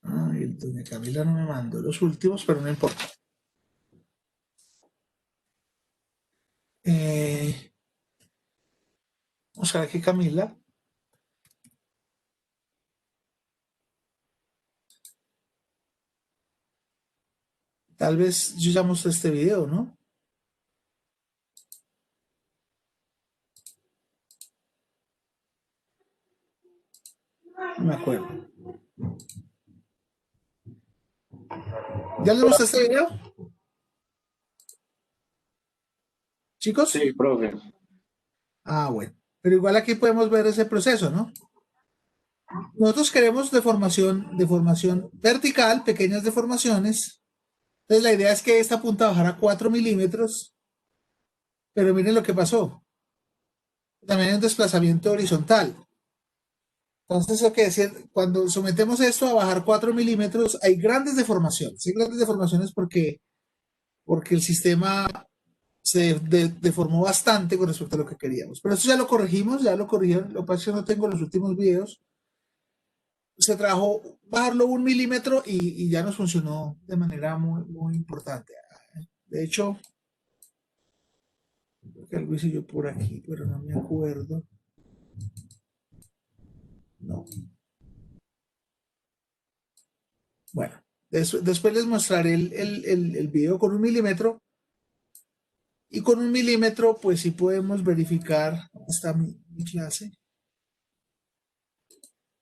Ay, doña Camila no me mandó los últimos, pero no importa. Vamos a ver aquí, Camila. Tal vez yo ya mostré este video, ¿no? No me acuerdo. ¿Ya les mostré este video? ¿Chicos? Sí, profe. Ah, bueno. Pero igual aquí podemos ver ese proceso, ¿no? Nosotros queremos deformación vertical, pequeñas deformaciones. Entonces la idea es que esta punta bajara 4 milímetros, pero miren lo que pasó. También hay un desplazamiento horizontal. Entonces, eso quiere decir, cuando sometemos esto a bajar 4 milímetros, hay grandes deformaciones. Hay grandes deformaciones porque el sistema se deformó bastante con respecto a lo que queríamos. Pero eso ya lo corregimos, ya lo corrigieron. Lo que pasa es que no tengo los últimos videos. Se trabajó bajarlo 1 milímetro y ya nos funcionó de manera muy, muy importante. De hecho, creo que algo hice yo por aquí, pero no me acuerdo. No. Bueno, después les mostraré el video con 1 milímetro. Y con 1 milímetro, pues sí podemos verificar. ¿Dónde está mi clase?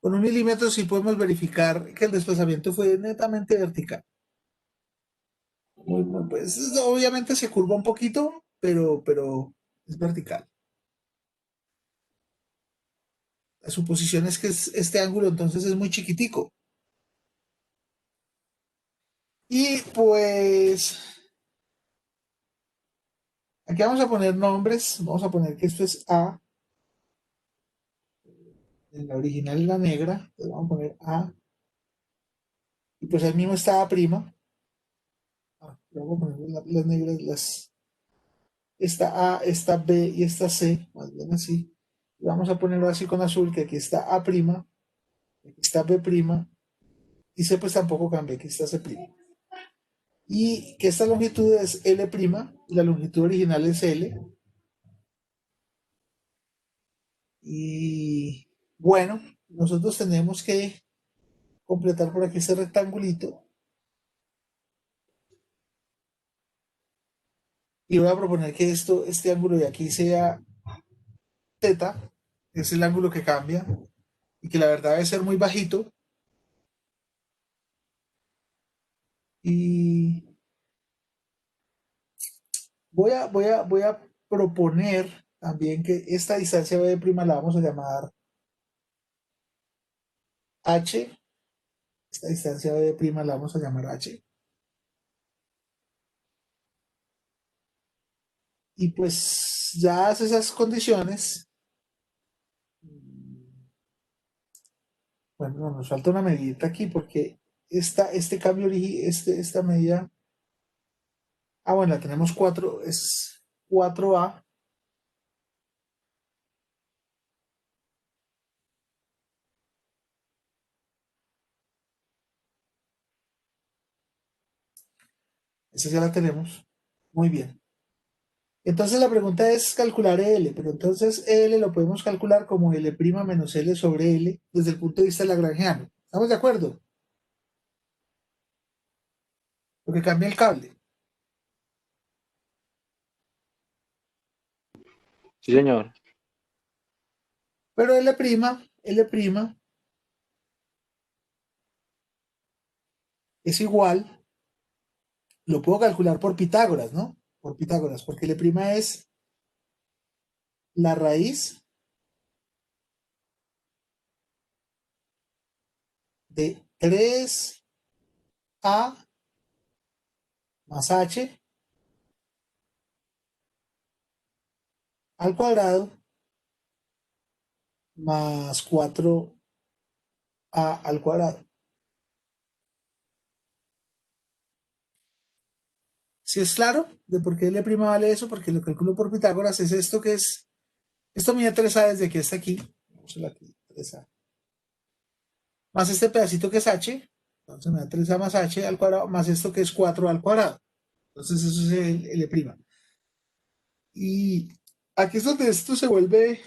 Con 1 milímetro sí podemos verificar que el desplazamiento fue netamente vertical. Pues obviamente se curva un poquito, pero es vertical. La suposición es que este ángulo entonces es muy chiquitico. Y pues aquí vamos a poner nombres. Vamos a poner que esto es A. En la original es la negra. Entonces vamos a poner A. Y pues ahí mismo está A'. Vamos a poner las negras, esta A, esta B y esta C, más bien así. Y vamos a ponerlo así con azul, que aquí está A', aquí está B', y C pues tampoco cambia, aquí está C'. Y que esta longitud es L', y la longitud original es L. Y bueno, nosotros tenemos que completar por aquí este rectangulito. Y voy a proponer que este ángulo de aquí sea θ, es el ángulo que cambia, y que la verdad debe ser muy bajito. Y voy a proponer también que esta distancia B' la vamos a llamar H. Esta distancia B' la vamos a llamar H. Y pues ya hace esas condiciones. Bueno, no, nos falta una medida aquí porque este cambio, esta medida. Ah, bueno, la tenemos 4, es 4A. Esa ya la tenemos. Muy bien. Entonces la pregunta es calcular L, pero entonces L lo podemos calcular como L' menos L sobre L desde el punto de vista lagrangiano. ¿Estamos de acuerdo? Porque cambia el cable. Sí, señor. Pero L' es igual, lo puedo calcular por Pitágoras, ¿no? Por Pitágoras, porque L' es la raíz de 3A más H al cuadrado más 4A al cuadrado. Si es claro de por qué L' vale eso, porque lo calculo por Pitágoras, es esto que es, esto mide 3A desde aquí hasta aquí, vamos a aquí, 3A, más este pedacito que es H, entonces me da 3A más H al cuadrado, más esto que es 4 al cuadrado, entonces eso es el L'. Y aquí es donde esto se vuelve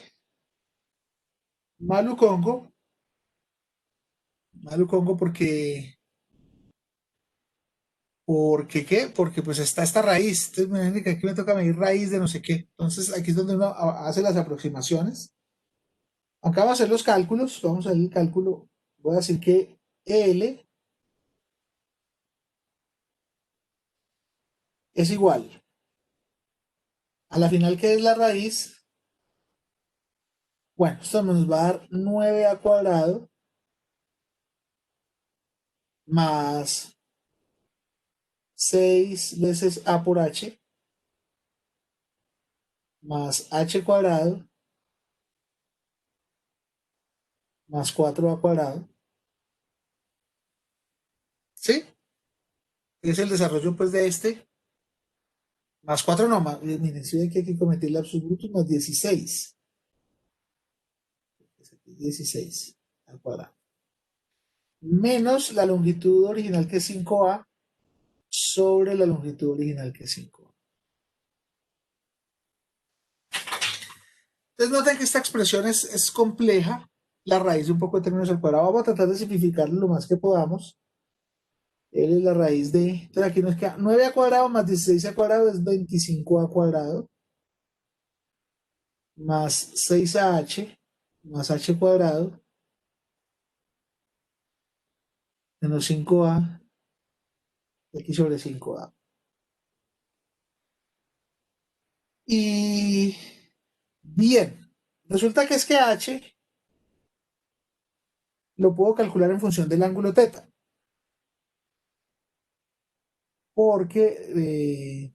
malucongo porque ¿Por qué? Porque pues está esta raíz. Entonces me imagino que aquí me toca medir raíz de no sé qué. Entonces aquí es donde uno hace las aproximaciones. Acá vamos a hacer los cálculos. Vamos a hacer el cálculo. Voy a decir que L es igual a la final, que es la raíz. Bueno, esto nos va a dar 9a cuadrado más 6 veces a por h más h cuadrado más 4a cuadrado. ¿Sí? Es el desarrollo pues de este. Más 4 no, más, miren, si hay que cometer lapsus brutus, más 16. 16 al cuadrado. Menos la longitud original, que es 5a, sobre la longitud original, que es 5a. Entonces noten que esta expresión es compleja. La raíz de un poco de términos al cuadrado. Vamos a tratar de simplificarlo lo más que podamos. Él es la raíz de... Entonces aquí nos queda 9a cuadrado más 16a cuadrado es 25a cuadrado. Más 6ah más h cuadrado menos 5a x sobre 5a. Y bien, resulta que es que h lo puedo calcular en función del ángulo θ. Porque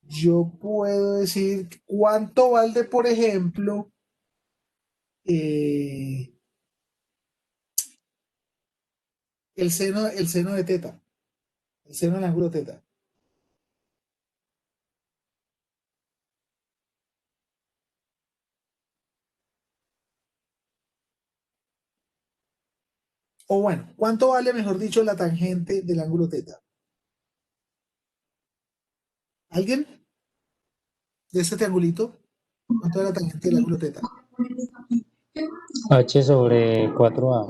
yo puedo decir cuánto vale, por ejemplo, el seno de θ, el seno del ángulo θ. O bueno, ¿cuánto vale, mejor dicho, la tangente del ángulo θ? ¿Alguien de este triangulito? ¿Cuánto vale la tangente del ángulo θ? H sobre 4A.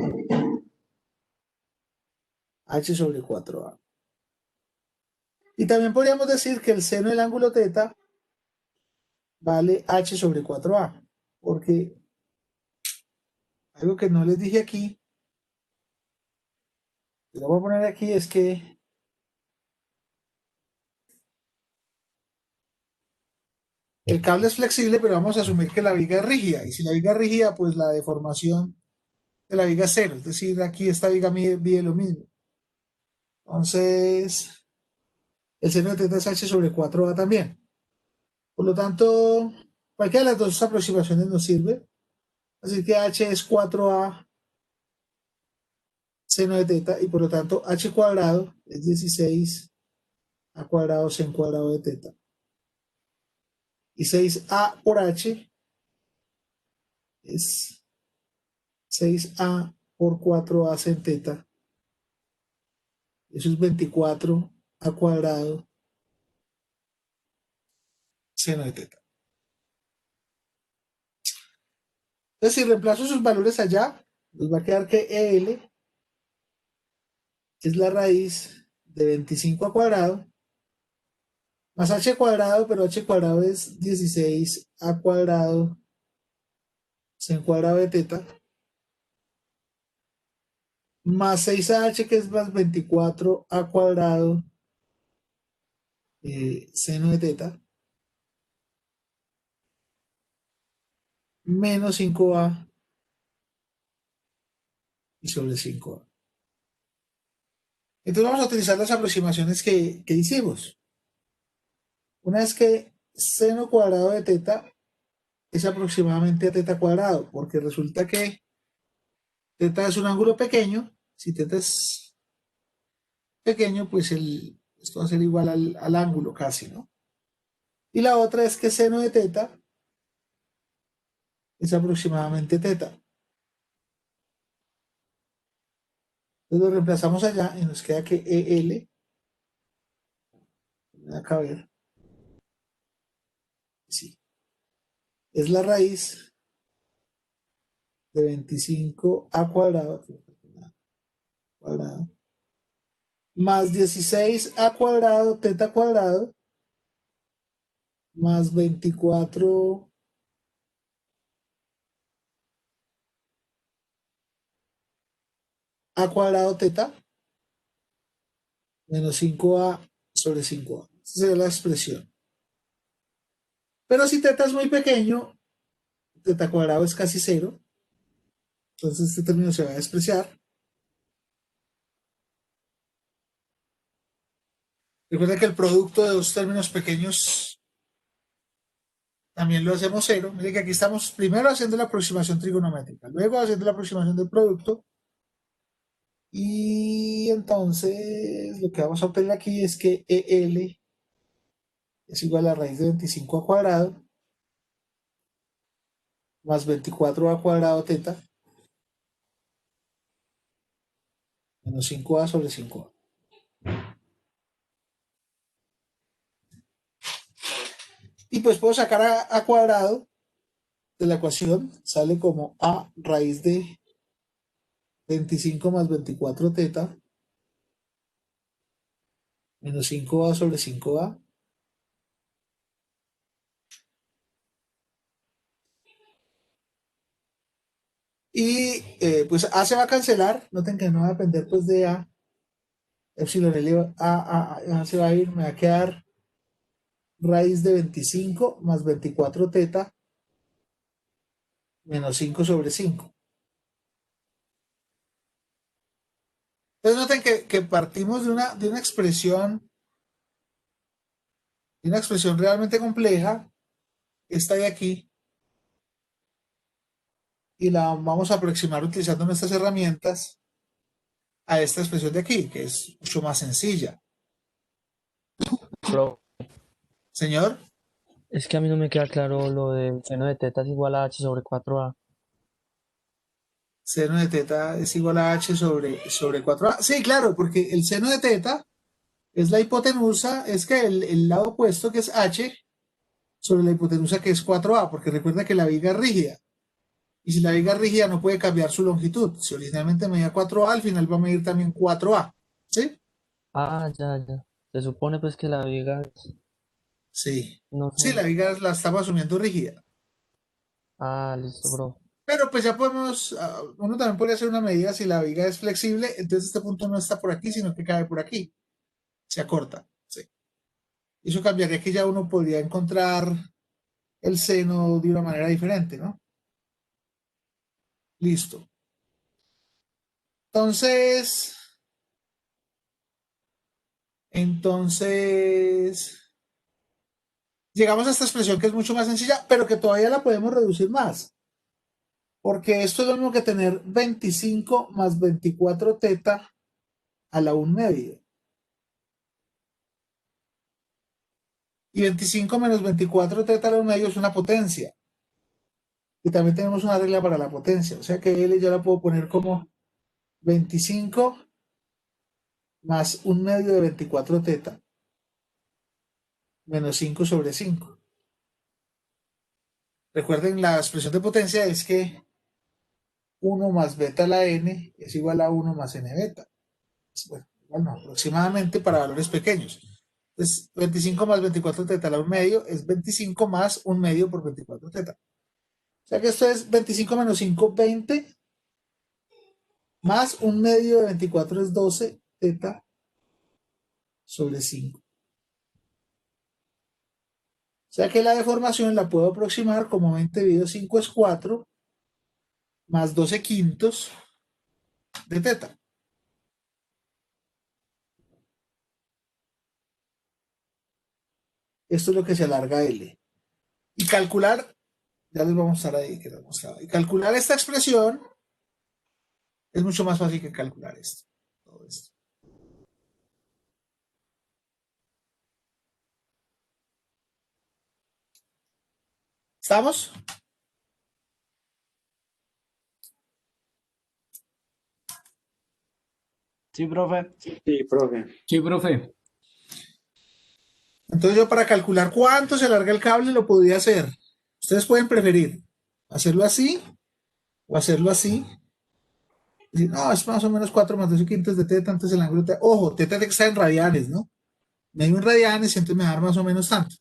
H sobre 4a. Y también podríamos decir que el seno del ángulo θ vale h sobre 4a. Porque algo que no les dije aquí, que lo voy a poner aquí, es que el cable es flexible, pero vamos a asumir que la viga es rígida. Y si la viga es rígida, pues la deformación de la viga es cero. Es decir, aquí esta viga mide lo mismo. Entonces, el seno de θ es h sobre 4a también. Por lo tanto, cualquiera de las dos aproximaciones nos sirve. Así que h es 4a seno de θ, y por lo tanto h cuadrado es 16 a cuadrado sen cuadrado de θ. Y 6a por h es 6a por 4a sen θ. Eso es 24 a cuadrado seno de θ. Entonces, si reemplazo sus valores allá, nos va a quedar que EL es la raíz de 25 a cuadrado más h cuadrado, pero h cuadrado es 16 a cuadrado sen cuadrado de θ, más 6h, que es más 24 a cuadrado seno de θ, menos 5a y sobre 5a. Entonces vamos a utilizar las aproximaciones que hicimos. Una es que seno cuadrado de θ es aproximadamente a θ cuadrado, porque resulta que θ es un ángulo pequeño. Si θ es pequeño, pues esto va a ser igual al ángulo casi, ¿no? Y la otra es que seno de θ es aproximadamente θ. Entonces lo reemplazamos allá y nos queda que EL, acá a ver, sí, es la raíz de 25 a cuadrado más 16a cuadrado teta cuadrado más 24 a cuadrado teta menos 5a sobre 5a. Esa sería la expresión. Pero si teta es muy pequeño, teta cuadrado es casi cero, entonces este término se va a despreciar. Recuerda que el producto de dos términos pequeños también lo hacemos cero. Mire que aquí estamos primero haciendo la aproximación trigonométrica, luego haciendo la aproximación del producto. Y entonces lo que vamos a obtener aquí es que EL es igual a raíz de 25 al cuadrado más 24 al cuadrado teta menos 5a sobre 5a. Y pues puedo sacar a cuadrado de la ecuación, sale como a raíz de 25 más 24 teta menos 5a sobre 5a. Y pues a se va a cancelar, noten que no va a depender pues de a, epsilon L a se va a ir, me va a quedar raíz de 25 más 24 teta menos 5 sobre 5. Entonces noten que partimos de una expresión realmente compleja, esta de aquí, y la vamos a aproximar utilizando nuestras herramientas a esta expresión de aquí, que es mucho más sencilla. Profe, Señor, es que a mí no me queda claro lo del seno de teta es igual a h sobre 4a. seno de teta es igual a h sobre 4a. Sí, claro, porque el seno de teta es la hipotenusa, es que el lado opuesto que es h sobre la hipotenusa que es 4a, porque recuerda que la viga es rígida. Y si la viga es rígida no puede cambiar su longitud. Si originalmente medía 4a, al final va a medir también 4a. ¿Sí? Ah, ya, ya. Se supone pues que la viga es... Sí. No Sí, sé. la viga la estamos asumiendo rígida. Ah, listo, bro. Pero pues ya podemos, uno también puede hacer una medida si la viga es flexible, entonces este punto no está por aquí, sino que cae por aquí. Se acorta. Sí. Eso cambiaría que ya uno podría encontrar el seno de una manera diferente, ¿no? Listo. Entonces, llegamos a esta expresión que es mucho más sencilla, pero que todavía la podemos reducir más. Porque esto es lo mismo que tener 25 más 24 teta a la 1 medio. Y 25 menos 24 teta a la 1 medio es una potencia. Y también tenemos una regla para la potencia. O sea que L yo la puedo poner como 25 más 1 medio de 24 teta menos 5 sobre 5. Recuerden, la expresión de potencia es que 1 más beta a la n es igual a 1 más n beta. Bueno, aproximadamente para valores pequeños. Entonces, 25 más 24 teta a la 1 medio es 25 más 1 medio por 24 teta. O sea que esto es 25 menos 5, 20, más 1 medio de 24 es 12 teta sobre 5. O sea que la deformación la puedo aproximar como 20 dividido 5 es 4, más 12 quintos de teta. Esto es lo que se alarga L. Y calcular, ya les vamos a mostrar ahí que lo mostraba. Y calcular esta expresión es mucho más fácil que calcular esto. Todo esto. ¿Estamos? Sí, profe. Sí, profe. Sí, profe. Entonces yo para calcular cuánto se alarga el cable lo podría hacer. Ustedes pueden preferir hacerlo así o hacerlo así. Sí, no, es más o menos 4 más 2 quintos de teta, entonces el ángulo teta, ojo, teta tiene que estar en radianes, ¿no? Medio en radianes y entonces me va a dar más o menos tanto,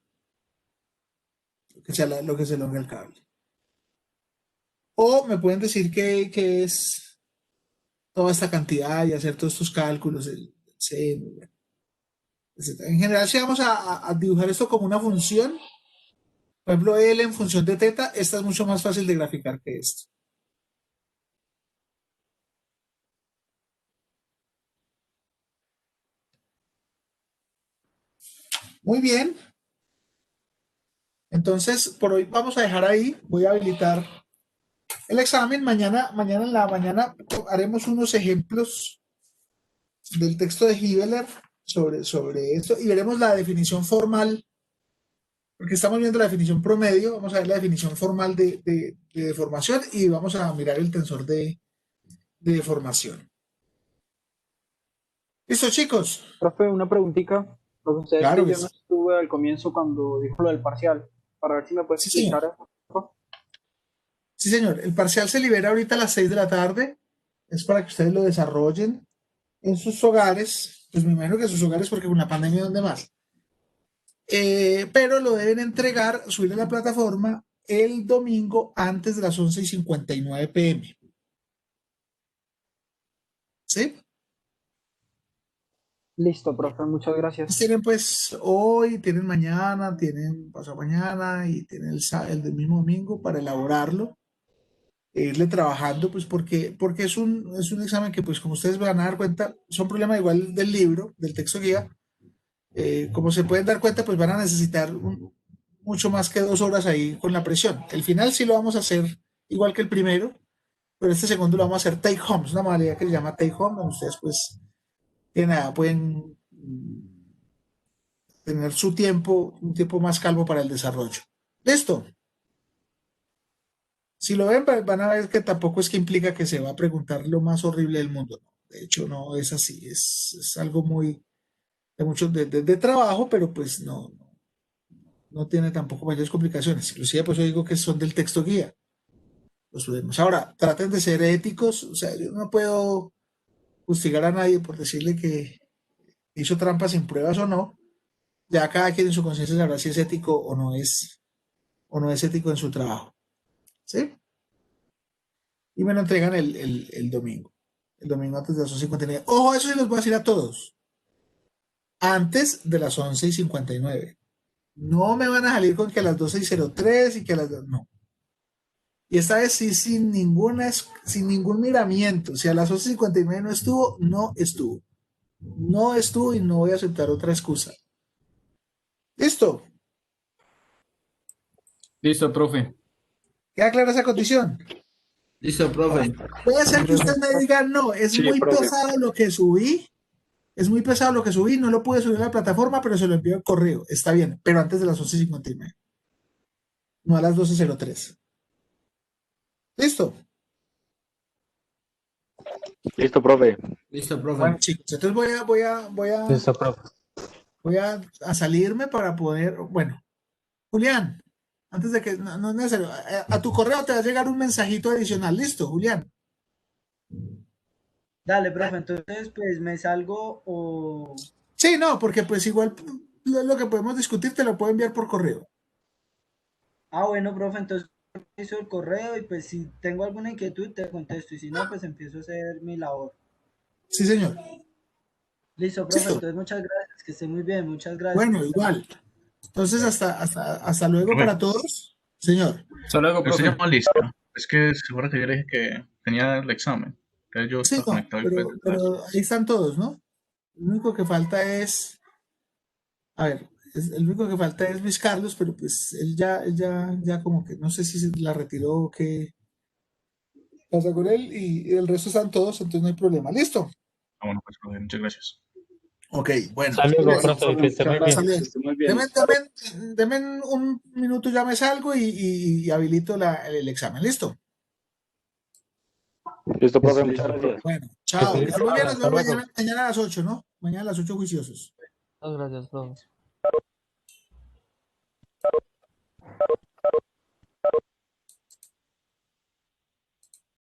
lo que sea lo que se longe el cable. O me pueden decir que es toda esta cantidad y hacer todos estos cálculos, el seno, bueno, etcétera. En general, si vamos a dibujar esto como una función, por ejemplo, L en función de teta, esta es mucho más fácil de graficar que esto. Muy bien. Entonces, por hoy vamos a dejar ahí. Voy a habilitar el examen. Mañana en la mañana haremos unos ejemplos del texto de Hibeler sobre esto y veremos la definición formal, porque estamos viendo la definición promedio. Vamos a ver la definición formal de deformación y vamos a mirar el tensor de deformación. ¿Listo, chicos? Profe, una preguntita. Lo que sucede es Claro que que yo no sí. estuve al comienzo cuando dijo lo del parcial. Para ver si me puedes Sí, señor. explicar eso. Sí, señor. El parcial se libera ahorita a las 6 de la tarde. Es para que ustedes lo desarrollen en sus hogares. Pues me imagino que en sus hogares, porque con la pandemia, ¿dónde más? Pero lo deben entregar, subir a la plataforma el domingo antes de las 11:59 p.m. ¿Sí? Listo, profe, muchas gracias. Tienen pues hoy, tienen mañana, tienen pasado mañana y tienen el del mismo domingo para elaborarlo, e irle trabajando, pues porque es un examen que, pues como ustedes van a dar cuenta, son problemas igual del libro, del texto guía. Como se pueden dar cuenta, pues van a necesitar mucho más que 2 horas ahí con la presión. El final sí lo vamos a hacer igual que el primero, pero este segundo lo vamos a hacer take home. Es una modalidad que se llama take home, donde ustedes pues pueden tener su tiempo, un tiempo más calmo para el desarrollo. Listo. Si lo ven, van a ver que tampoco es que implica que se va a preguntar lo más horrible del mundo. No. De hecho, no es así. Es algo muy de mucho de trabajo, pero pues no tiene tampoco mayores complicaciones. Inclusive, pues yo digo que son del texto guía. Los subimos. Ahora, traten de ser éticos. O sea, yo no puedo justificar a nadie por decirle que hizo trampas sin pruebas o no. Ya cada quien en su conciencia sabrá si es ético o no es ético en su trabajo. ¿Sí? Y me lo entregan el domingo. El domingo antes de las 11:59. Ojo, eso sí los voy a decir a todos. Antes de las 11:59. No me van a salir con que a las 12:03 y que a las... No. Y esta vez sí, sin ningún miramiento. Si a las 11:59 no estuvo, no estuvo. No estuvo y no voy a aceptar otra excusa. ¿Listo? Listo, profe. ¿Queda clara esa condición? Listo, profe. Puede ser que usted me diga, no, es Sí, muy profe. pesado lo que subí. Es muy pesado lo que subí, no lo pude subir a la plataforma, pero se lo envío al correo. Está bien, pero antes de las 11:59. No a las 12:03. ¿Listo? Listo, profe. Listo, profe. Bueno, chicos, entonces Listo, profe. voy a salirme para poder, bueno, Julián, antes de que, no es necesario, a tu correo te va a llegar un mensajito adicional, listo, Julián. Dale, profe, entonces pues me salgo o... Sí, no, porque pues igual lo que podemos discutir te lo puedo enviar por correo. Ah, bueno, profe, entonces hizo el correo y pues si tengo alguna inquietud te contesto y si no, pues empiezo a hacer mi labor. Sí, señor. Listo, profe, Listo. entonces muchas gracias, que esté muy bien, muchas gracias. Bueno, igual. Entonces, hasta luego Profe. para todos. Señor. Hasta luego, Pero usted profe. llama lista. Es que seguro que yo le dije que tenía el examen. Entonces yo Sí, estaba no, conectado y pues, pero ahí están todos, ¿no? Lo único que falta es, a ver, el único que falta es Luis Carlos, pero pues él ya como que no sé si se la retiró o qué pasa con él y el resto están todos, entonces no hay problema. ¿Listo? bueno, pues profe, muchas gracias. Ok, bueno. Hasta luego, Bueno, profe, que esté muy bien. sale. Que esté muy bien. Deme un minuto, ya me salgo y habilito el examen. ¿Listo? Listo, profe, Listo, muchas listo, gracias. Bueno, chao. Que Que esté estén muy bien, nos hasta vemos luego. mañana a las 8, ¿no? Mañana a las 8 juiciosos. Muchas gracias, profe.